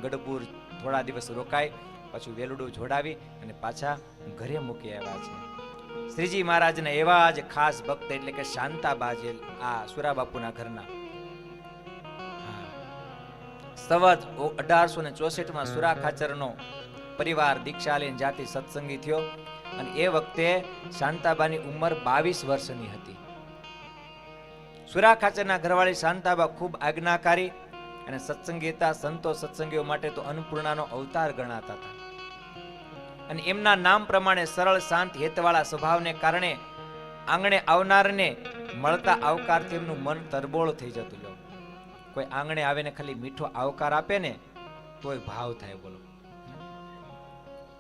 ગઢપુર થોડા દિવસ રોકાય, પાછું વેલડું જોડાવી અને પાછા ઘરે મૂકી આવ્યા છે. શ્રીજી મહારાજના એવા જ ખાસ ભક્ત એટલે કે શાંતાબા જે આ સુરાબાપુના ઘરના સંવત 1864 સુરા ખાચરનો પરિવાર દીક્ષા લઈને જાતિ સત્સંગી થયો અને એ વખતે શાંતાબાની ઉંમર 22 વર્ષની હતી. સુરા ખાચરના ઘરવાળી શાંતાબા ખૂબ આજ્ઞાકારી અને સત્સંગી હતા. સંતો સત્સંગીઓ માટે તો અન્નપૂર્ણાનો અવતાર ગણાતા હતા અને એમના નામ પ્રમાણે સરળ શાંત હેતવાળા સ્વભાવને કારણે આંગણે આવનારને મળતા આવકારથી એમનું મન તરબોળ થઈ જતું. લો કોઈ આંગણે આવે ને ખાલી મીઠો આવકાર આપે ને તોય ભાવ થાય. બોલો,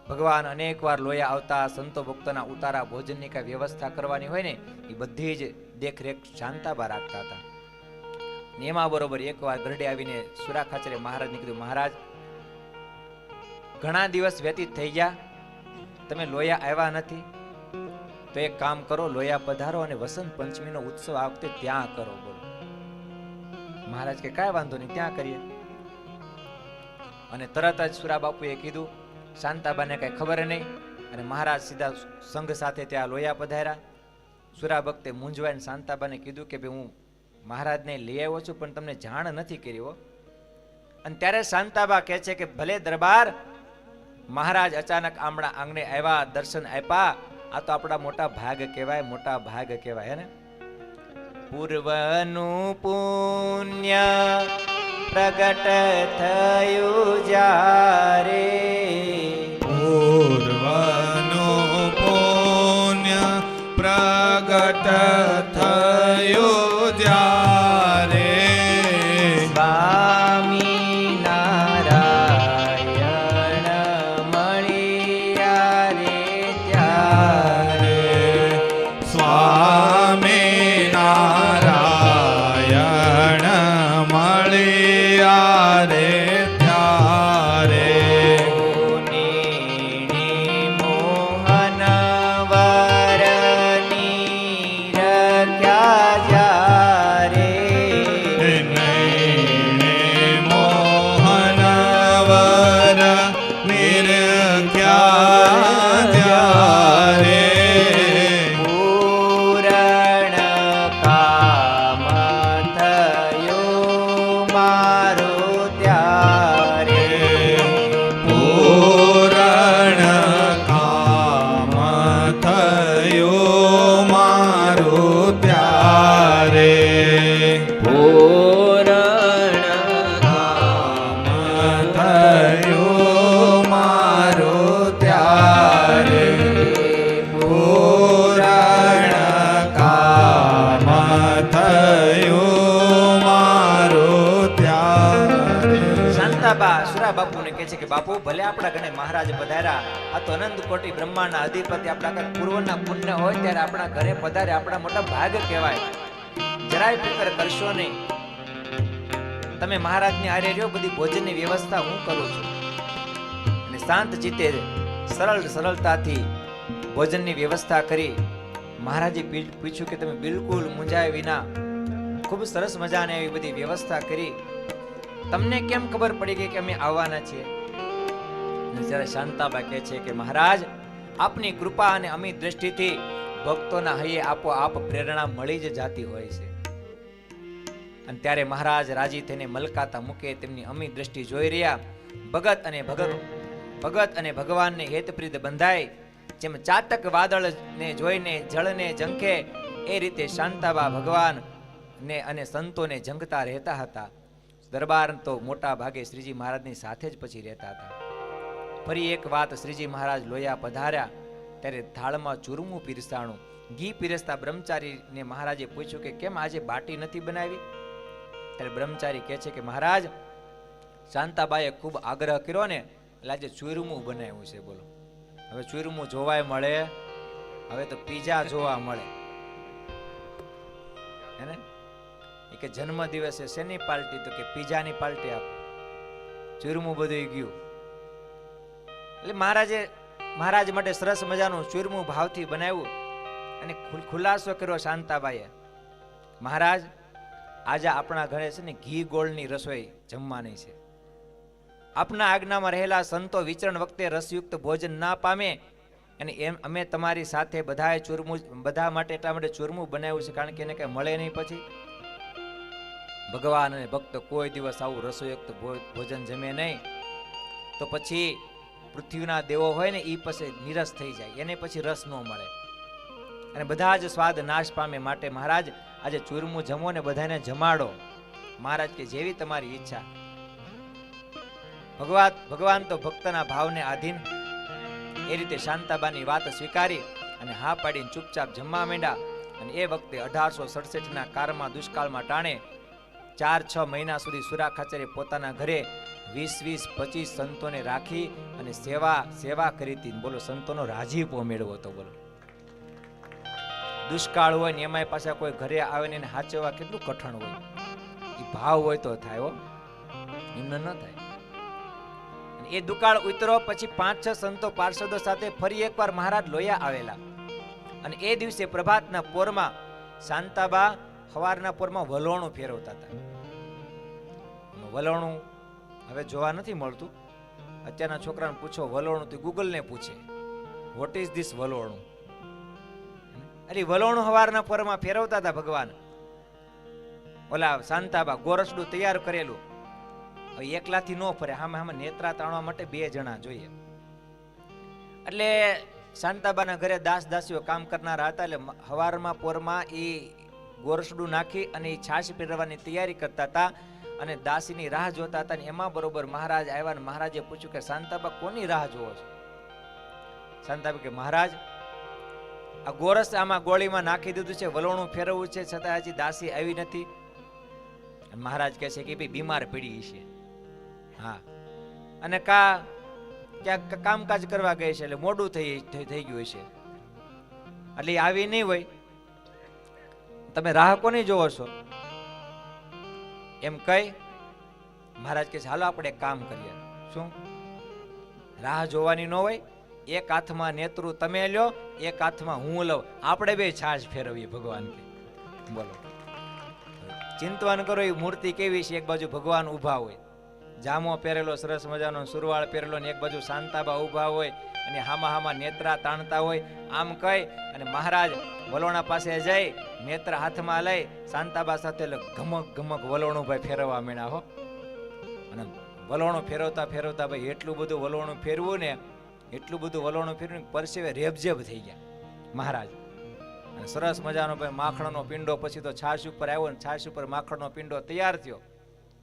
ભગવાન અનેક વાર લોયા આવતા, સંતો ભક્તોના ઉતારા ભોજનની કઈ વ્યવસ્થા કરવાની હોય ને એ બધી જ દેખરેખ શાંતાબા રાખતા હતા. એમાં બરોબર એકવાર ગરડે આવીને સુરા ખાચરે મહારાજને કીધું, મહારાજ ઘણા દિવસ વ્યતીત થઈ ગયા, તમે લોયા આવ્યા નથી, તો એક કામ કરો, લોયા પધારો અને વસંત પંચમીનો ઉત્સવ આ વખતે ત્યાં કરો. બોલો, મહારાજ કે કાંઈ વાંધો નહીં, ત્યાં કરીએ. અને તરત જ સુરા બાપુએ કીધું, શાંતાબાને કઈ ખબર નહીં, અને મહારાજ સીધા સંઘ સાથે ત્યાં લોયા પધાર્યા. સુરા ભક્તે મૂંઝવાઈને શાંતાબાને કીધું કે ભાઈ હું મહારાજને લઈ આવ્યો છું પણ તમને જાણ નથી કરી હો. અને ત્યારે શાંતાબા કહે છે કે ભલે દરબાર, મહારાજ અચાનક આમણા આંગણે આવ્યા, દર્શન આપ્યા, આ તો આપણા મોટા ભાગ કહેવાય, મોટા ભાગ કહેવાય. હે ને, પૂર્વનું પુણ્ય પ્રગટ થયું જ્યારે, પૂર્વનું પુણ્ય પ્રગટ થયું જ્યારે, સ્વામી નારાયણ મળ્યા રે ત્યારે, સ્વામી નારાયણ મળ્યા રે ત્યારે, મોહન વરની રખ્યા જ્યારે, મોહન વર નિરખ્યા ત્યારે, પૂરણ કામ થયું મારું ત્યારે, પૂરણ કામ થયું મારું ત્યારે, પૂરણ કામ થયું મારું ત્યારે, પૂરણ કામ થયું મારું ત્યારે. શાંતાબા સુરા બાપુને કહે છે કે બાપુ ભલે આપણા ઘરે મહારાજ પધાર્યા, આ તો અનંત કોટી બ્રહ્માંડના અધિપતિ, આપણા ઘરે પૂર્વના પુણ્ય હોય ત્યારે આપણા ઘરે પધારે, આપણા મોટા ભાગ કહેવાય. જરાય ફિકર કરશો નહીં, તમે મહારાજની આરે રહ્યો, બધી ભોજનની વ્યવસ્થા હું કરું છું. અને શાંત ચિત્તે સરળતાથી ભોજનની વ્યવસ્થા કરી. મહારાજે પૂછ્યું કે તમે બિલકુલ મૂંઝાય વિના ખૂબ સરસ મજાની એવી બધી વ્યવસ્થા કરી, તમને કેમ ખબર પડી ગઈ કે અમે આવવાના છીએ? જ્યારે શાંતાબા કહે છે કે મહારાજ આપની કૃપા અને અમી દ્રષ્ટિથી ભક્તોના હૈયે આપોઆપ પ્રેરણા મળી જ જાતી હોય છે. અને ત્યારે મહારાજ રાજી થઈને મલકાતા મૂકે તેમની અમી દ્રષ્ટિ જોઈ રહ્યા. ભગત અને ભગવાનને હેતપ્રીત બંધાય, જેમ ચાતક વાદળને જોઈને જળને ઝંખે એ રીતે શાંતાબા ભગવાન ને અને સંતોને ઝંખતા રહેતા હતા. દરબાર તો મોટા ભાગે શ્રીજી મહારાજની સાથે જ પછી રહેતા હતા. ફરી એક વાત, શ્રીજી મહારાજ લોયા પધાર્યા ત્યારે થાળમાં ચૂરમું પીરસાણું. ઘી પીરસતા બ્રહ્મચારીને મહારાજે પૂછ્યું કે કેમ આજે બાટી નથી બનાવી? ત્યારે બ્રહ્મચારી કહે છે કે મહારાજ શાંતાબાએ ખૂબ આગ્રહ કર્યો ને એટલે આજે ચૂરમું બનાવ્યું છે. બોલો, હવે ચૂરમું જોવાય મળે, હવે તો પીઝા જોવા મળે. હે ને, એ કે જન્મ દિવસે શેની પાર્ટી? તો કે પીઝાની પાર્ટી આપો. ચૂરમું બધું ગયું. એટલે મહારાજ માટે સરસ મજાનું ચૂરમું ભાવથી બનાવ્યું અને ખુલાસો કર્યો શાંતાબાઈએ, મહારાજ આજે આપણા ઘરે છે ને ઘી ગોળની રસોઈ જમવાની છે. આપના આજ્ઞામાં રહેલા સંતો વિચરણ વખતે રસયુક્ત ભોજન ના પામે અને એમ અમે તમારી સાથે બધાએ ચૂરમું, બધા માટે એટલા માટે ચૂરમું બનાવ્યું છે કારણ કે એને કઈ મળે નહીં. પછી ભગવાન અને ભક્ત કોઈ દિવસ આવું રસોયુક્ત ભોજન જમે નહીં તો પછી પૃથ્વીના દેવો હોય ને એ પછી નિરસ થઈ જાય, એને પછી રસ ન મળે અને બધા જ સ્વાદ નાશ પામે. માટે મહારાજ આજે ચૂરમું જમો ને બધાને જમાડો. મહારાજ કે જેવી તમારી ઈચ્છા. ભગવાન તો ભક્તના ભાવને આધીન. એ રીતે શાંતાબાની વાત સ્વીકારી અને હા પાડીને ચૂપચાપ જમવા માંડ્યા. અને એ વખતે 1867ના કારમાં દુષ્કાળમાં ટાણે 4-6 મહિના સુધી સુરા ખાચરે પોતાના ઘરે 20-25 સંતોને રાખી અને સેવા કરી હતી. બોલો, સંતોનો રાજીપો મેળવો તો બોલો. દુષ્કાળ હોય ને એમાંય પાછા કોઈ ઘરે આવે ને એને હાચવવા કેટલું કઠણ હોય. એ ભાવ હોય તો થાય હો, એમને ન થાય. એ દુકાળ ઉતરો પછી 5-6 સંતો પાર્ષદો સાથે ફરી એકવાર મહારાજ લોયા આવેલા. અને એ દિવસે પ્રભાતના પોરમાં શાંતાબા સવારના પોરમાં વલોણું ફેરવતા હતા. વલોણું હવે જોવા નથી મળતું. અત્યારના છોકરાને પૂછો વલોણું તો ગૂગલને પૂછે વોટ ઇઝ ધીસ વલોણું. અરે વલોણું સવારના પોરમાં ફેરવતા હતા ભગવાન. ઓલા શાંતાબા ગોરસડું તૈયાર કરેલું. એકલાથી ન ફરે, હામે નેત્રા તાણવા માટે 2 જણા જોઈએ. એટલે શાંતાબાના ઘરે દાસ દાસીઓ કામ કરનારા હતા. એટલે હવારમાં પોરમાં એ ગોરસડું નાખી અને એ છાશ પીરવવાની તૈયારી કરતા હતા અને દાસીની રાહ જોતા હતા. એમાં બરોબર મહારાજ આવ્યા ને મહારાજે પૂછ્યું કે શાંતાબા કોની રાહ જોવો છો? શાંતાબા કે મહારાજ આ ગોરસ આમાં ગોળીમાં નાખી દીધું છે, વલોણું ફેરવવું છે, છતાં હજી દાસી આવી નથી. મહારાજ કહે છે કે ભાઈ બીમાર પડી છે. હા, અને ક્યાંક કામકાજ કરવા ગઈ છે એટલે મોડું થઈ ગયું છે એટલે આવી નહીં હોય. તમે રાહ કોની જોવો છો એમ કઈ મહારાજ કહે છે હાલો આપણે એક કામ કરીએ. શું? રાહ જોવાની ન હોય. એક હાથમાં નેત્રું તમે લ્યો, એક હાથમાં હું લઉં, આપણે 2 છાશ ફેરવીએ. ભગવાન કે બોલો, ચિંતન કરો. એ મૂર્તિ કેવી છે? એક બાજુ ભગવાન ઊભા હોય, જામો પહેરેલો સરસ મજાનો સુરવાળ પહેરેલો, ને એક બાજુ શાંતાબા ઊભા હોય અને હામાં નેત્રા તાણતા હોય. આમ કહી અને મહારાજ વલોણા પાસે જઈ નેત્ર હાથમાં લઈ શાંતાબા સાથે ઘમક વલોણું ભાઈ ફેરવવા માંડ્યા હો. અને વલોણું ફેરવતા ભાઈ એટલું બધું વલોણું ફેરવું ને, એટલું બધું વલોણું ફેરવું પરસેવે રેબઝેબ થઈ ગયા મહારાજ. અને સરસ મજાનો ભાઈ માખણનો પિંડો પછી તો છાશ ઉપર આવ્યો ને છાશ ઉપર માખણનો પિંડો તૈયાર થયો.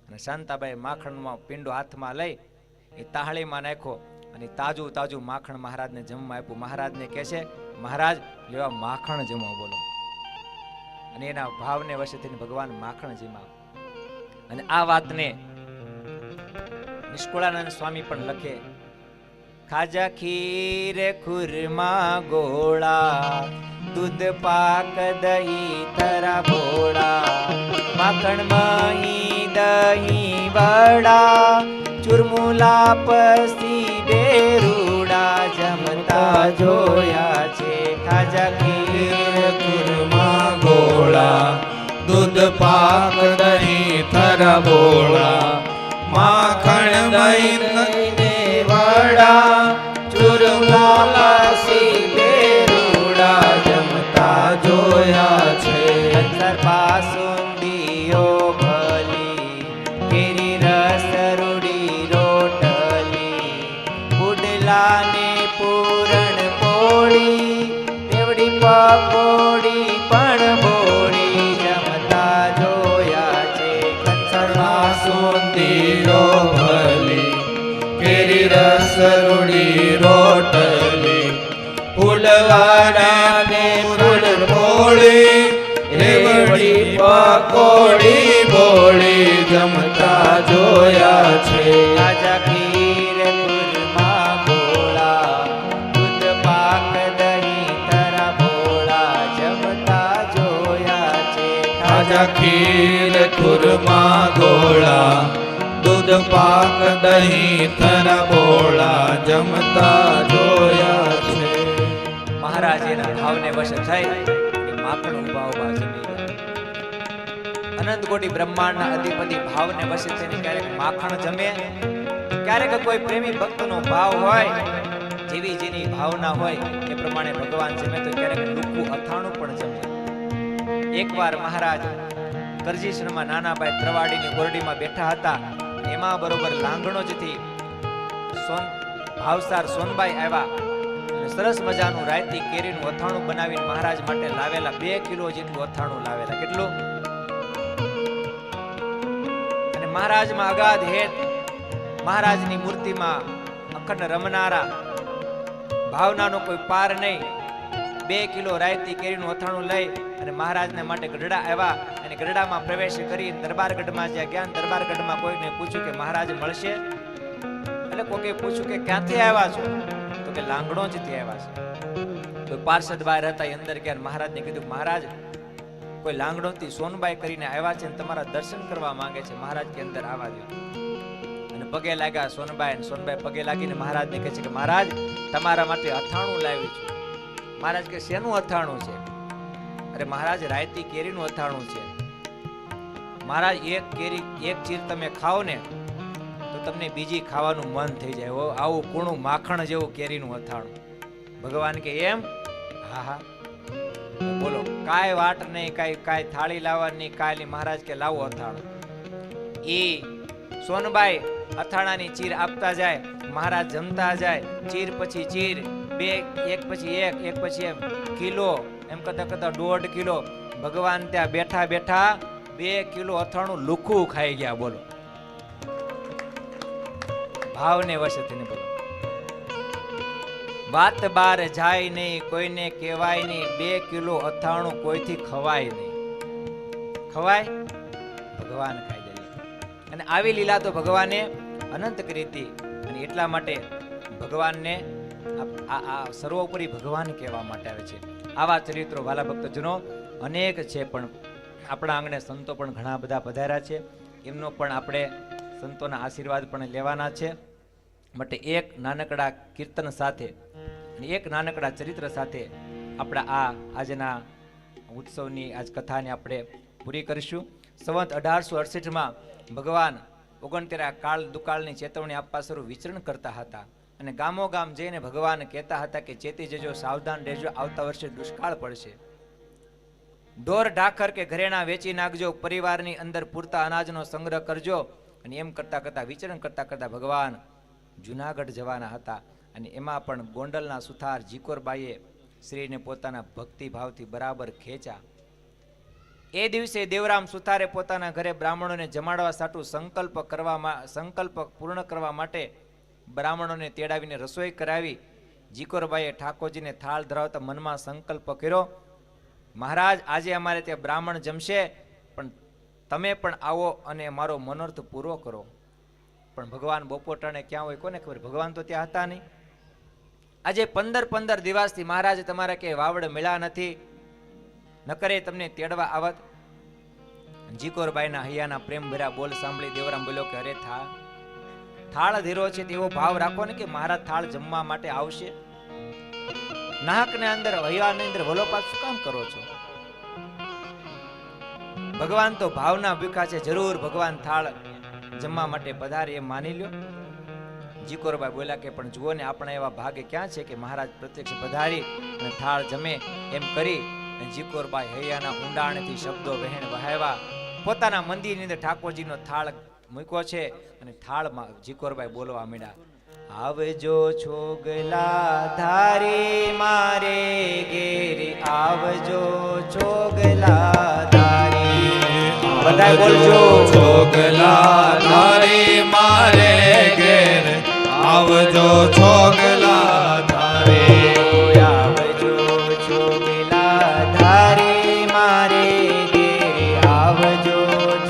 અને શાંતાબાઈ માખણમાં પિંડો હાથમાં લઈ એ તાહળીમાં નાખ્યો અને તાજું માખણ મહારાજને જમવા આપ્યું. મહારાજને કહે છે મહારાજ લેવા માખણ જમો. બોલો. અને એના ભાવને વશે થઈને ભગવાન માખણ જમા. અને આ વાતને નિષ્કુળાનંદ સ્વામી પણ લખે, ખાજા ખીર ખુરમા ગોળા, દૂધ પાક દહીં તરા ભોળા, માખણ મહી દહીં વડા, ચુરમુલા પસી બેરુડા, જમતા જોયા છે. ખાજા ખીર ખુરમા ગોળા, દૂધ પાક દહીં થરા ભોળા, માખણ દહીં વડા, ચુરમુલા પસી બેરુડા, જમતા જોયા છે. બાસુંદીઓ ભલી, કેરી રસ રૂડી રોટલી, પુડલા ને પૂરણ પોળી, પેવડી પકોડી પણ બોળી, જમતા જોયા છે. બાસુંદીઓ ભલી, કેરી રસ રૂડી રોટલી, ફૂલવાડા ને પૂરણ પોળી, રેવડી પકોડી બોળી, જમતા જોયા છે. ખાજા ખીર ખુરમા ગોળા, દૂધ પાક દહીં તરા ભોળા, જમતા જોયા છે. ખાજા ખીર ખુરમા ગોળા, દૂધ પાક દહીં થરા ભોળા, જમતા જોયા છે. મહારાજ એના ભાવને વશ થઈ માખણ ઉભા જમી ગયા. અનંત કોટી બ્રહ્માંડના અધિપતિ ભાવને વશે થઈને ક્યારેક માખણ જમે, ક્યારેક કોઈ પ્રેમી ભક્તનો ભાવ હોય, જેવી જેની ભાવના હોય પ્રમાણે ભગવાન જમે તો ક્યારેક લુખું અથાણું પણ જમે. એકવાર મહારાજ કરજીશનમાં નાનાભાઈ ત્રવાડીની ઓરડીમાં બેઠા હતા. એમાં બરોબર લાંગણોજથી ભાવસાર સોનબાઈ આવ્યા અને સરસ મજાનું રાયતી કેરીનું અથાણું બનાવીને મહારાજ માટે લાવેલા. 2 કિલો જેટલું અથાણું લાવેલા. કેટલું? અને મહારાજમાં અગાધ હેત, મહારાજની મૂર્તિમાં અખંડ રમનારા, ભાવનાનો કોઈ પાર નહીં. 2 કિલો રાયતી કેરીનું અથાણું લઈ અને મહારાજને માટે ગઢડા આવ્યા અને ગઢડામાં પ્રવેશ કરી દરબારગઢમાં જ્યાં ગયા. દરબારગઢમાં કોઈને પૂછ્યું કે મહારાજ મળશે? એટલે કોકે પૂછ્યું કે ક્યાંથી આવ્યા છો? તો કે લાંગણોજથી આવ્યા છે. કોઈ પાર્ષદ બહાર હતા, એ અંદર ગયા. મહારાજને કીધું મહારાજ કોઈ લાંગણોથી સોનબાઈ કરીને આવ્યા છે અને તમારા દર્શન કરવા માંગે છે. મહારાજ કે અંદર આવવા દો. અને પગે લાગ્યા સોનબાઈ. અને સોનબાઈ પગે લાગીને મહારાજને કહે છે કે મહારાજ તમારા માટે અથાણું લાવી છું. મહારાજ કે શેનું અથાણું છે? અરે મહારાજ રાયતી કેરીનું અથાણું છે. મહારાજ એક ચીર તમે ખાઓ ને તો તમને બીજી ખાવાનું મન થઈ જાય. આવું કૂણું માખણ જેવું કેરીનું અથાણું. ભગવાન કે એમ? હા હા બોલો. કાંઈ વાટ નહીં, કાંઈ થાળી લાવવાની કાંઈ. મહારાજ કે લાવો અથાણું. ઈ સોનબાઈ અથાણાની ચીર આપતા જાય, મહારાજ જમતા જાય. ચીર પછી ચીર, એક પછી એક પછી એમ કિલો, એમ કરતા 1.5 કિલો. ભગવાન ત્યાં બેઠા બેઠા 2 કિલો અથાણું લુખું ખાઈ ગયા. બોલો, ભાવને વશે થઈને બોલો. વાત બાર જાય નહીં, કોઈને કહેવાય નહીં. 2 કિલો અથાણું કોઈથી ખવાય નહીં. ખવાય? ભગવાન ખાઈ જાય. અને આવી લીલા તો ભગવાને અનંત કરી હતી. અને એટલા માટે ભગવાનને આ સર્વોપરી ભગવાન કહેવા માટે આવે છે. આવા ચરિત્રો વાલા ભક્તજનો અનેક છે. પણ આપણા આંગણે સંતો પણ ઘણા બધા પધાર્યા છે. એમનો પણ આપણે સંતોના આશીર્વાદ પણ લેવાના છે. માટે એક નાનકડા કીર્તન સાથે અને એક નાનકડા ચરિત્ર સાથે આપણા આજના ઉત્સવની આજ કથાને આપણે પૂરી કરીશું. સંવત 1868માં ભગવાન 69 કાળ દુકાળની ચેતવણી આપવા સ્વરૂપ વિચરણ કરતા હતા. અને ગામો ગામ જઈને ભગવાન કહેતા હતા કે ચેતી જજો, સાવધાન રહેજો, આવતા વર્ષે દુષ્કાળ પડશે. ઢોર ઢાખર કે ઘરેણા વેચી નાખજો, પરિવારની અંદર પૂરતા અનાજનો સંગ્રહ કરજો. અને એમ કરતા કરતા વિચરણ કરતા કરતા ભગવાન જુનાગઢ જવાના હતા. અને એમાં પણ ગોંડલના સુથાર જીકોરબાઈએ શ્રીને પોતાના ભક્તિભાવથી બરાબર ખેંચ્યા. એ દિવસે દેવરામ સુથારે પોતાના ઘરે બ્રાહ્મણોને જમાડવા સાટું સંકલ્પ પૂર્ણ કરવા માટે બ્રાહ્મણોને તેડાવીને રસોઈ કરાવી. જીકોરબાઈએ ઠાકોરજીને થાળ ધરાવતા મનમાં સંકલ્પ કર્યો, મહારાજ આજે અમારે ત્યાં બ્રાહ્મણ જમશે, પણ તમે પણ આવો અને મારો મનોર્થ પૂરો કરો. પણ ભગવાન બપોરટાણે ક્યાં હોય કોને ખબર? ભગવાન તો ત્યાં હતા નહીં. આજે 15 દિવસથી મહારાજ તમારા કે વાવડ મળ્યા નથી, ન કરે તમને તેડવા આવત. જીકોરબાઈના હૈયાના પ્રેમ ભર્યા બોલ સાંભળી દેવરામ બોલ્યો કે અરે થાળ ધીરો છે તેવો ભાવ રાખો ને કે મહારાજ થાળ જમવા માટે આવશે. નાહક ને અંદર હૈયાની અંદર વલોપાત શું કામ કરો છો? ભગવાન તો ભાવના ભૂખા છે, જરૂર ભગવાન થાળ જમવા માટે પધારે એમ માની લ્યો. જીકોરબાઈ બોલ્યા કે પણ જુઓ ને આપણા એવા ભાગે ક્યાં છે કે મહારાજ પ્રત્યક્ષ પધારી અને થાળ જમે. એમ કરી જીકોરબાઈ હૈયાના ઊંડાણથી શબ્દો વહેણ વહાવ્યા. પોતાના મંદિરની અંદર ઠાકોરજીનો થાળ મૂક્યો છે અને થાળમાં જીકોરબાઈ બોલવા માંડ્યા, આવજો છોગલા ધારી મારે ઘેરી, આવજો છોગલા ધારી. બધા બોલજો, છોગલા ધારી મારે ઘેર, આવજો છોગલા ધારી. આવજો છોગલા ધારી મારે ઘેરી, આવજો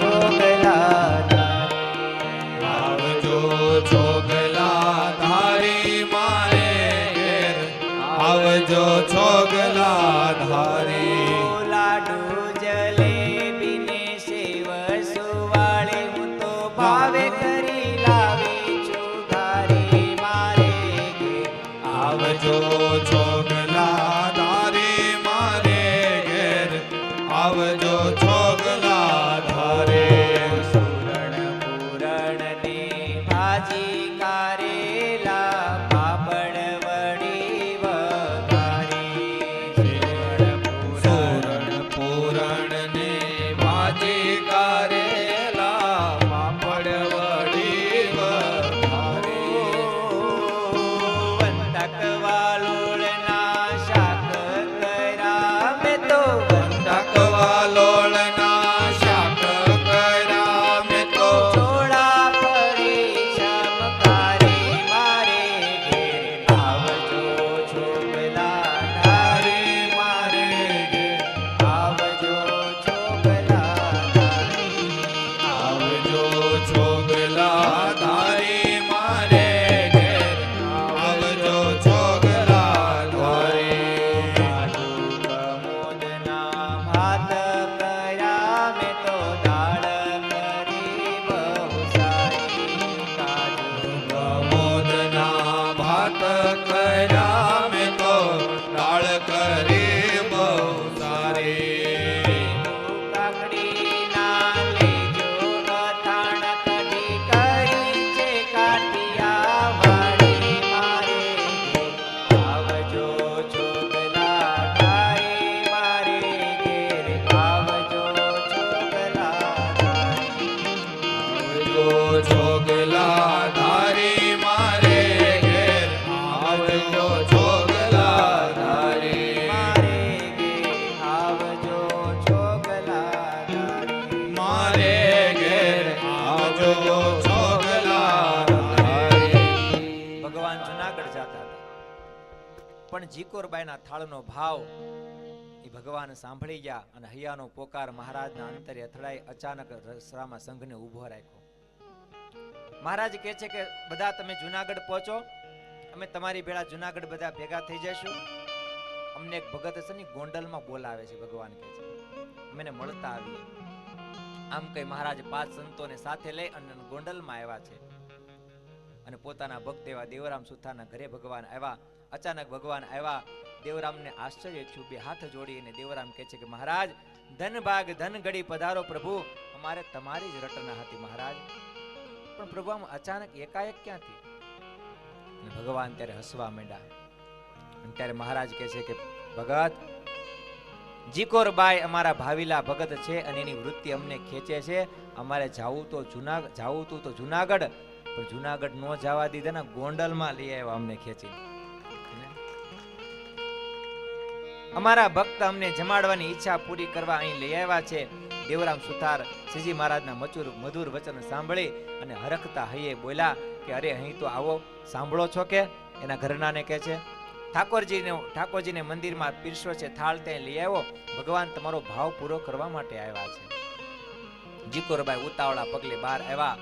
છોગલા ધારી. આવજો છોગલા ધારી મારે ઘેર, આવજો છોગલા ધારી. લાડુ જલેબી ને સેવ સુવાળે હું તો ભાવે કરી લાવી છું ધારી મારે ઘેર. આવજો છોગલા ધારી મારે ઘેર, આવજો છોગલા ધારી. સુરણ પૂરણ ને ભાજી કારેલા, પાપડ વડી વઘારી. ભાત કર્યા મેં તો દાળ કરી બહુ સારી કાજુ પ્રમોદના ભાત કર્યા મેં તો દાળ કરી બહુ સારી કાકડીના લેજો અથાણ કઢી કરી છે કાઠિયાવાડી મારે આવજો છોકલા તારી મારે ઘેર આવજો છોકલા આવજો છોગલા ધારી મારે ઘેર આવજો છોગલા ધારી મારે ઘેર આવજો છોકલા મારે ઘેર આવજો છોગલા ધારી ભગવાન જુનાગઢ જતા હતા પણ જીકોરબાઈના થાળનો ભાવ એ ભગવાન સાંભળી ગયા અને હૈયાનો પોકાર મહારાજના અંતરે અથડાઈ અચાનક રસરામાં સંઘને ઊભો રાખ્યો. મહારાજ કહે છે કે બધા તમે જુનાગઢ પહોંચો, અમે તમારી ભેળા જુનાગઢ બધા ભેગા થઈ જઈશું. અમને એક ભગત છે ને ગોંડલમાં બોલાવે છે. ભગવાન કહે છે અમે એને મળતા આવીએ. આમ કઈ મહારાજ 5 સંતોને સાથે લઈ અને ગોંડલમાં આવ્યા છે અને પોતાના ભક્ત એવા દેવરામ સુથારના ઘરે ભગવાન આવ્યા. અચાનક ભગવાન આવ્યા. દેવરામને આશ્ચર્ય થયું. બે હાથ જોડીને દેવરામ કહે છે કે મહારાજ ધન ભાગ ધન ઘડી પધારો પ્રભુ, અમારે તમારી જ રટના હતી મહારાજ. પણ પ્રભુ આમ અચાનક એકાએક ક્યાંથી? અને ભગવાન ત્યારે હસવા માંડ્યા. અને ત્યારે મહારાજ કહે છે કે ભગત જીકોરબાઈ અમારા ભાવીલા ભગત છે અને એની વૃત્તિ અમને ખેંચે છે. અમારે જાવું તો જુનાગઢ, પણ જુનાગઢ નો જવા દીધા ને ગોંડલમાં લઈ આવ્યા અમને ખેંચી. અમારા ભક્ત અમને જમાડવાની ઈચ્છા પૂરી કરવા અહીં લઈ આવ્યા છે. દેવરામ સુથાર શ્રીજી મહારાજના મધુર વચન સાંભળી અને હરખતા હૈયે બોલ્યા કે અરે અહીં તો આવો, સાંભળો છો કે? એના ઘરનાને કહે છે ઠાકોરજીને મંદિરમાં પીરસો છે થાળ, ત્યાં લઈ આવ્યો. ભગવાન તમારો ભાવ પૂરો કરવા માટે આવ્યા છે. જીકોરબાઈ ઉતાવળા પગલે બહાર આવ્યા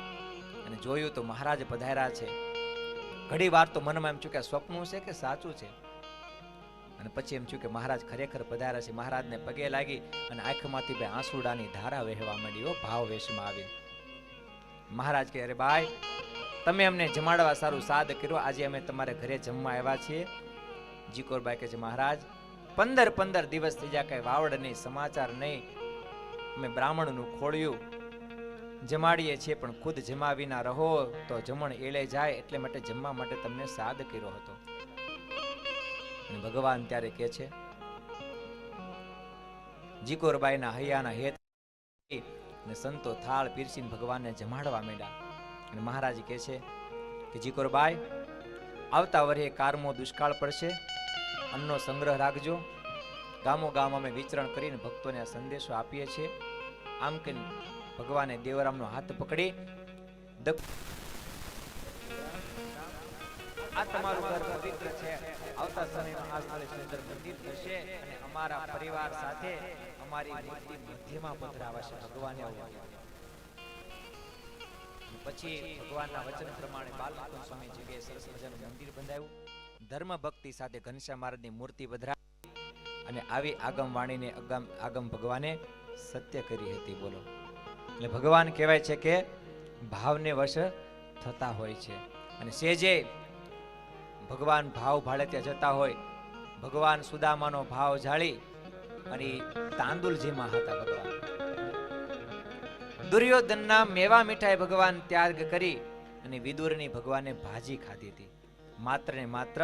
અને જોયું તો મહારાજ પધાર્યા છે. ઘણી વાર તો મનમાં એમ થયું કે સ્વપ્ન છે કે સાચું છે, અને પછી એમ થયું કે મહારાજ ખરેખર પધાર્યા છે. મહારાજને પગે લાગી અને આંખમાંથી બે આંસુડાની ધારા વહેવા માંડી. ભાવ વેશમાં આવી મહારાજ કહે અરે ભાઈ તમે અમને જમાડવા સારું સાદ કર્યો, આજે અમે તમારે ઘરે જમવા આવ્યા છીએ. જીકોરબાઈ કહે છે મહારાજ 15 દિવસ થઈ જાય કઈ વાવડ નહીં, સમાચાર નહીં. અમે બ્રાહ્મણનું ખોળ્યું જમાડીએ છીએ પણ ખુદ જમા વિના રહો તો જમણ એળે જાય, એટલે માટે જમવા માટે તમને સાદ કર્યો હતો. અને ભગવાન ત્યારે કહે છે જીકોરબાઈના હૈયાના હેત અને સંતો થાળ પીરસીને ભગવાનને જમાડવા માંડ્યા. અને મહારાજ કહે છે કે જીકોરબાઈ આવતા વર્ષે કારમો દુષ્કાળ પડશે, અન્નનો સંગ્રહ રાખજો. ગામો ગામ અમે વિચરણ કરીને ભક્તોને આ સંદેશો આપીએ છીએ. આમ કે ભગવાને દેવરામનો હાથ પકડી આ તમારું ઘર પવિત્ર છે, આવતા સમયમાં આ સ્થળે સુંદર મંદિર થશે અને અમારા પરિવાર સાથે અમારી મૂર્તિ મધ્યમાં પધરાવાશે. ભગવાને આવું પછી ભગવાનના વચન પ્રમાણે બાલમુકુંદ સ્વામી જગ્યાએ સરસ મજાનું મંદિર બંધાયું. ધર્મ ભક્તિ સાથે ઘનશ્યામ મહારાજની મૂર્તિ પધરાવી અને આવી આગમ વાણીને આગમ ભગવાને સત્ય કરી હતી. બોલો, એટલે ભગવાન કહેવાય છે કે ભાવને વશ થતા હોય છે. અને સેજે ભગવાન ભાવ ભાળે ત્યાં જતા હોય, ભગવાન સુદામાનો ભાવ જાળી અને તાંદુલજીમાં હતા. ભગવાન દુર્યોધનના મેવા મીઠાઈ ભગવાન ત્યાગ કરી અને વિદુરની ભગવાને ભાજી ખાધી હતી. માત્ર ને માત્ર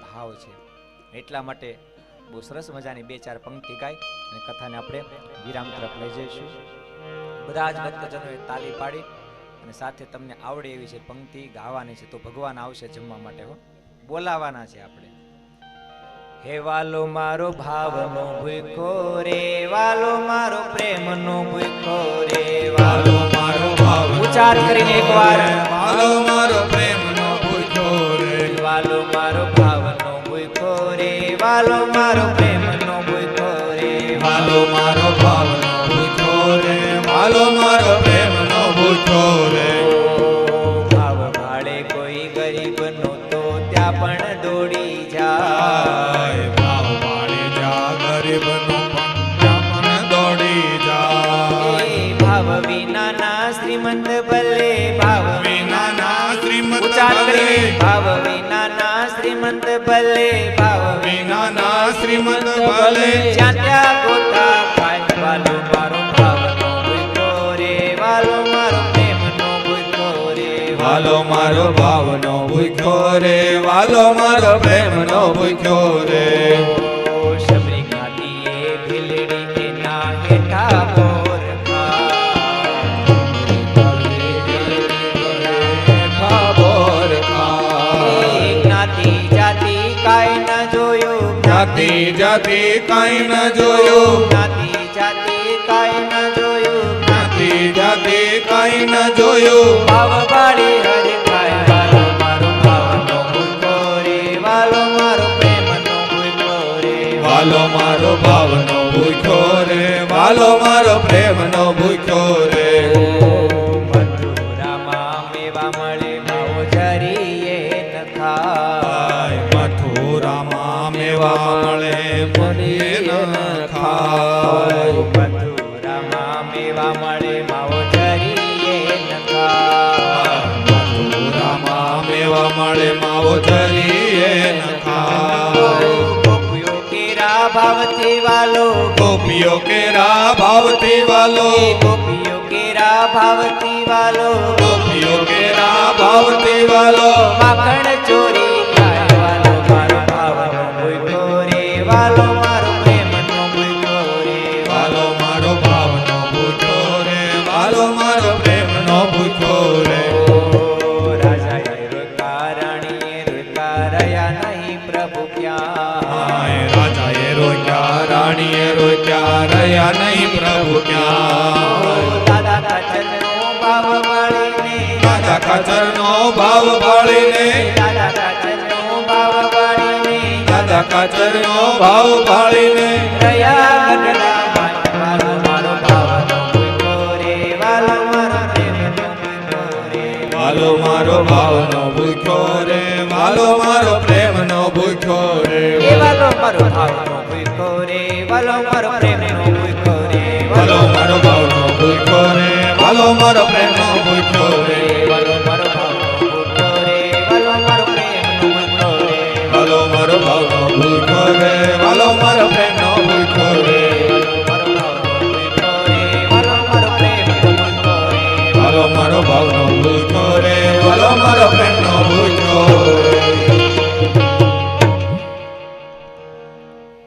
ભાવ છે. એટલા માટે બહુ સરસ મજાની 2-4 પંક્તિ ગાય અને કથાને આપણે વિરામ તરફ લઈ જઈશું. બધા જ ભક્તજનોએ તાલી પાડી અને સાથે તમને આવડે એવી છે પંક્તિ ગાવાની છે, તો ભગવાન આવશે જમવા માટે. બોલાવાના છે આપણે. હે વાલો મારો ભાવનો ભૂખો રે, વાલો મારો પ્રેમનો ભૂખો રે, વાલો મારો ભાવ ઉચ્ચાર કરીને એકવાર વાલો મારો પ્રેમનો ભૂખો રે, વાલો મારો ભાવનો ભૂખો રે, વાલો મારો પ્રેમનો ભૂખો રે, વાલો મારો ભાવનો ભૂખો રે, વાલો મારો પ્રેમનો ભૂખો રે. ભાવ ભાડે કોઈ ગરીબનો તો ત્યાં પણ દોડી જાય, ભાવ પાડે જા ગરીબનો પણ શ્રીમંત ભલે ભાવ વિનાના શ્રીમંત ઉચ્ચાર ભલે કરી ભાવ વિનાના શ્રીમંત ભલે ભાવ વિનાના શ્રીમંત ભલે જ્યાં ત્યાં ગોતા ખાય વાલો મારો ભાવનો ભૂખો રે વાલો મારો પ્રેમનો ભૂખો રે વાલો મારો ભાવનો ભૂખ્યો રે વાલો મારો પ્રેમનો ભૂખ્યો રે શબરી ગાદીએ ભીલડી એના હેઠા બોર ખબર ખાય. જ્ઞાતિ જાતિ કાંઈ ન જોયું જાતિ જાતિ કાંઈ ન જોયું જ્ઞાતિ જાતિ કાંઈ ન જોયું જાતિ જાતિ કાંઈ ન જોયું ભાવ બાળી હરે ખાય વાલો મારો ભાવનો ભૂખો રે વાલો મારો પ્રેમનો ભૂખો રે વાલો મારો ભાવનો ભૂખ્યો રે વાલો મારો પ્રેમનો ભૂખ્યો રે મથુરામાં મેવા મળે માવો જરીએ ન ખાય મથુરામાં મેવા મળે મને ન ખાય મથુરામાં મેવા મળે માવો જરીએ ન ખાય મથુરામાં મેવા મળે માવો જરીએ ન ખાય ગોપીઓ કેરા ભાવથી વાલો ગોપીઓ કેરા ભાવથી વાલો ગોપીઓ કેરા ભાવથી વાલો ગોપીઓ કેરા ભાવથી વાલો માખણ ચોરી ખાય વાલો મારો ભાવનો ભૂખો રે વાલો મારો પ્રેમનો ભૂખો રે વાલો મારો ભાવનો ભૂખ્યો રે વાલો મારો પ્રેમનો ભૂખ્યો રે રાજાએ રોકા રાણીએ રોકા રહ્યા નહીં પ્રભુ ક્યાં હાય રાજાએ રોક્યા રાણીએ રોક્યા રહ્યા નહીં પ્રભુ ક્યાં દાદા ખાચરનો ભાવ વાળીને દાદા ખાચરનો ભાવ ભાળીને દાદા ખાચરનો ભાવ વાળીને દાદા ખાચરનો ભાવ ભાળીને રહ્યા ગઢડા વાલો મારો ભાવનો ભૂખો રે વાલો મારો પ્રેમનો ભૂખો રે વાલો મારો ભાવનો ભૂખ્યો રે વાલો મારો પ્રેમનો ભૂખ્યો રે એ વાલો મારો ભાવનો ભૂખો રે વાલો મારો પ્રેમનો ભૂખો રે વાલો મારો ભાવનો ભૂખ્યો રે વાલો મારો પ્રેમનો ભૂખ્યો રે વાલો મારો ભાવનો ભૂખો રે વાલો મારો પ્રેમનો ભૂખો રે વાલો મારો ભાવનો ભૂખ્યો રે વાલો મારો પ્રેમનો ભૂખ્યો રે વાલો મારો ભાવનો ભૂખ્યો રે વાલો મારો પ્રેમનો ભૂખ્યો રે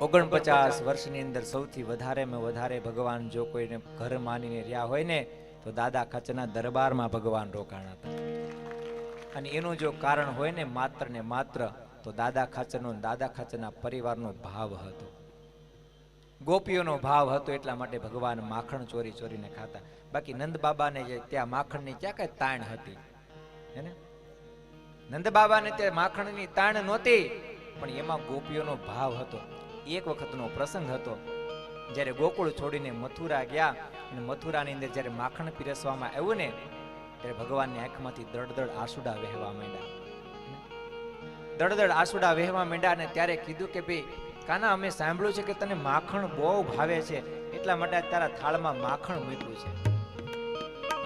49 વર્ષની અંદર સૌથી વધારેમાં વધારે ભગવાન જો કોઈને ઘર માનીને રહ્યા હોય ને તો દાદા ખાચરના દરબારમાં ભગવાન રોકાણા હતા અને એનું જો કારણ હોય ને માત્ર તો દાદા ખાચરનો દાદા ખાચરના પરિવારનો ભાવ હતો ગોપીઓનો ભાવ હતો એટલા માટે ભગવાન માખણ ચોરી ચોરીને ખાતા બાકી નંદ બાબાને જે ત્યાં માખણની ક્યાં કઈ તાણ હતી હે ને નંદ બાબાને ત્યાં માખણની તાણ નહોતી પણ એમાં ગોપીઓનો ભાવ હતો એક વખતનો પ્રસંગ હતો જ્યારે ગોકુળ છોડીને મથુરા ગયા અને મથુરાની અંદર જ્યારે માખણ પીરસવામાં આવ્યું ને ત્યારે ભગવાનની આંખમાંથી દળદળ આંસુડા વહેવા માંડ્યા દળદળ આંસુડા વહેવા માંડ્યા અને ત્યારે કીધું કે ભાઈ કાના અમે સાંભળ્યું છે કે તને માખણ બહુ ભાવે છે એટલા માટે તારા થાળમાં માખણ મૂક્યું છે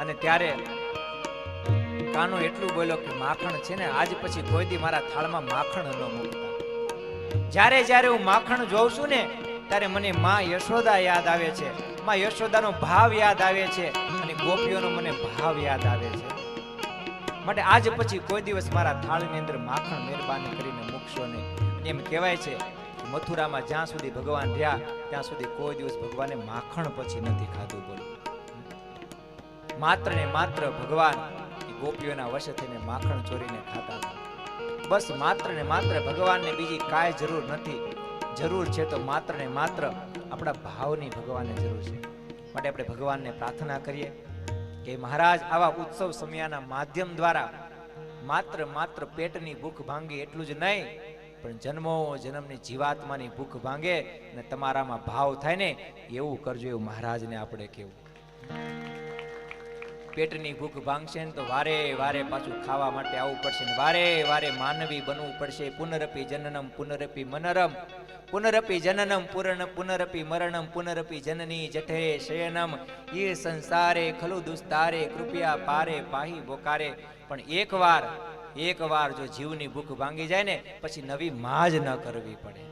અને ત્યારે કાનો એટલું બોલ્યો કે માખણ છે ને આજ પછી કોઈ દી મારા થાળમાં માખણ ન મૂકતા જ્યારે જ્યારે હું માખણ જોઉં છું ને ત્યારે મને માં યશોદા યાદ આવે છે માં યશોદાનો ભાવ યાદ આવે છે અને ગોપીઓનો મને ભાવ યાદ આવે છે માટે આજ પછી કોઈ દિવસ મારા થાળની અંદર માખણ મહેરબાની કરીને મૂકશો નહીં એમ કહેવાય છે મથુરામાં જ્યાં સુધી ભગવાન રહ્યા ત્યાં સુધી કોઈ દિવસ ભગવાને માખણ પછી નથી ખાધું બોલો માત્ર ને માત્ર ભગવાન ગોપીઓના વશે થઈને માખણ ચોરીને ખાતા હતા બસ માત્ર ને માત્ર ભગવાનને બીજી કાંઈ જરૂર નથી જરૂર છે તો માત્ર ને માત્ર આપણા ભાવની ભગવાનને જરૂર છે માટે આપણે ભગવાનને પ્રાર્થના કરીએ કે મહારાજ આવા ઉત્સવ સમયના માધ્યમ દ્વારા માત્ર પેટની ભૂખ ભાંગે એટલું જ નહીં પણ જન્મો જન્મની જીવાત્માની ભૂખ ભાંગે અને તમારામાં ભાવ થાય ને એવું કરજો એવું મહારાજને આપણે કેવું પેટની ભૂખ ભાંગશે ને તો વારે વારે પાછું ખાવા માટે આવવું પડશે ને વારે વારે માનવી બનવું પડશે પુનરપી જનનમ પુનરપી મનરમ પુનરપી જનનમ પુનરપી મરણમ પુનરપી જનની જઠરે શયનમ એ સંસારે ખલુ દુસ્તારે કૃપયા પારે પાહી બોકારે. પણ એકવાર જો જીવની ભૂખ ભાંગી જાય ને પછી નવી માજ ન કરવી પડે.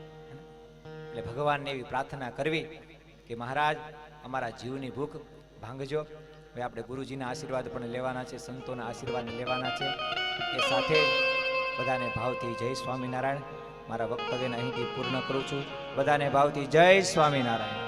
એટલે ભગવાનને એવી પ્રાર્થના કરવી કે મહારાજ અમારા જીવની ભૂખ ભાંગજો. હવે આપણે ગુરુજીના આશીર્વાદ પણ લેવાના છે, સંતોના આશીર્વાદ લેવાના છે. એ સાથે બધાને ભાવથી જય સ્વામિનારાયણ. મારા વક્તવ્યને અહીંથી પૂર્ણ કરું છું. બધાને ભાવથી જય સ્વામિનારાયણ.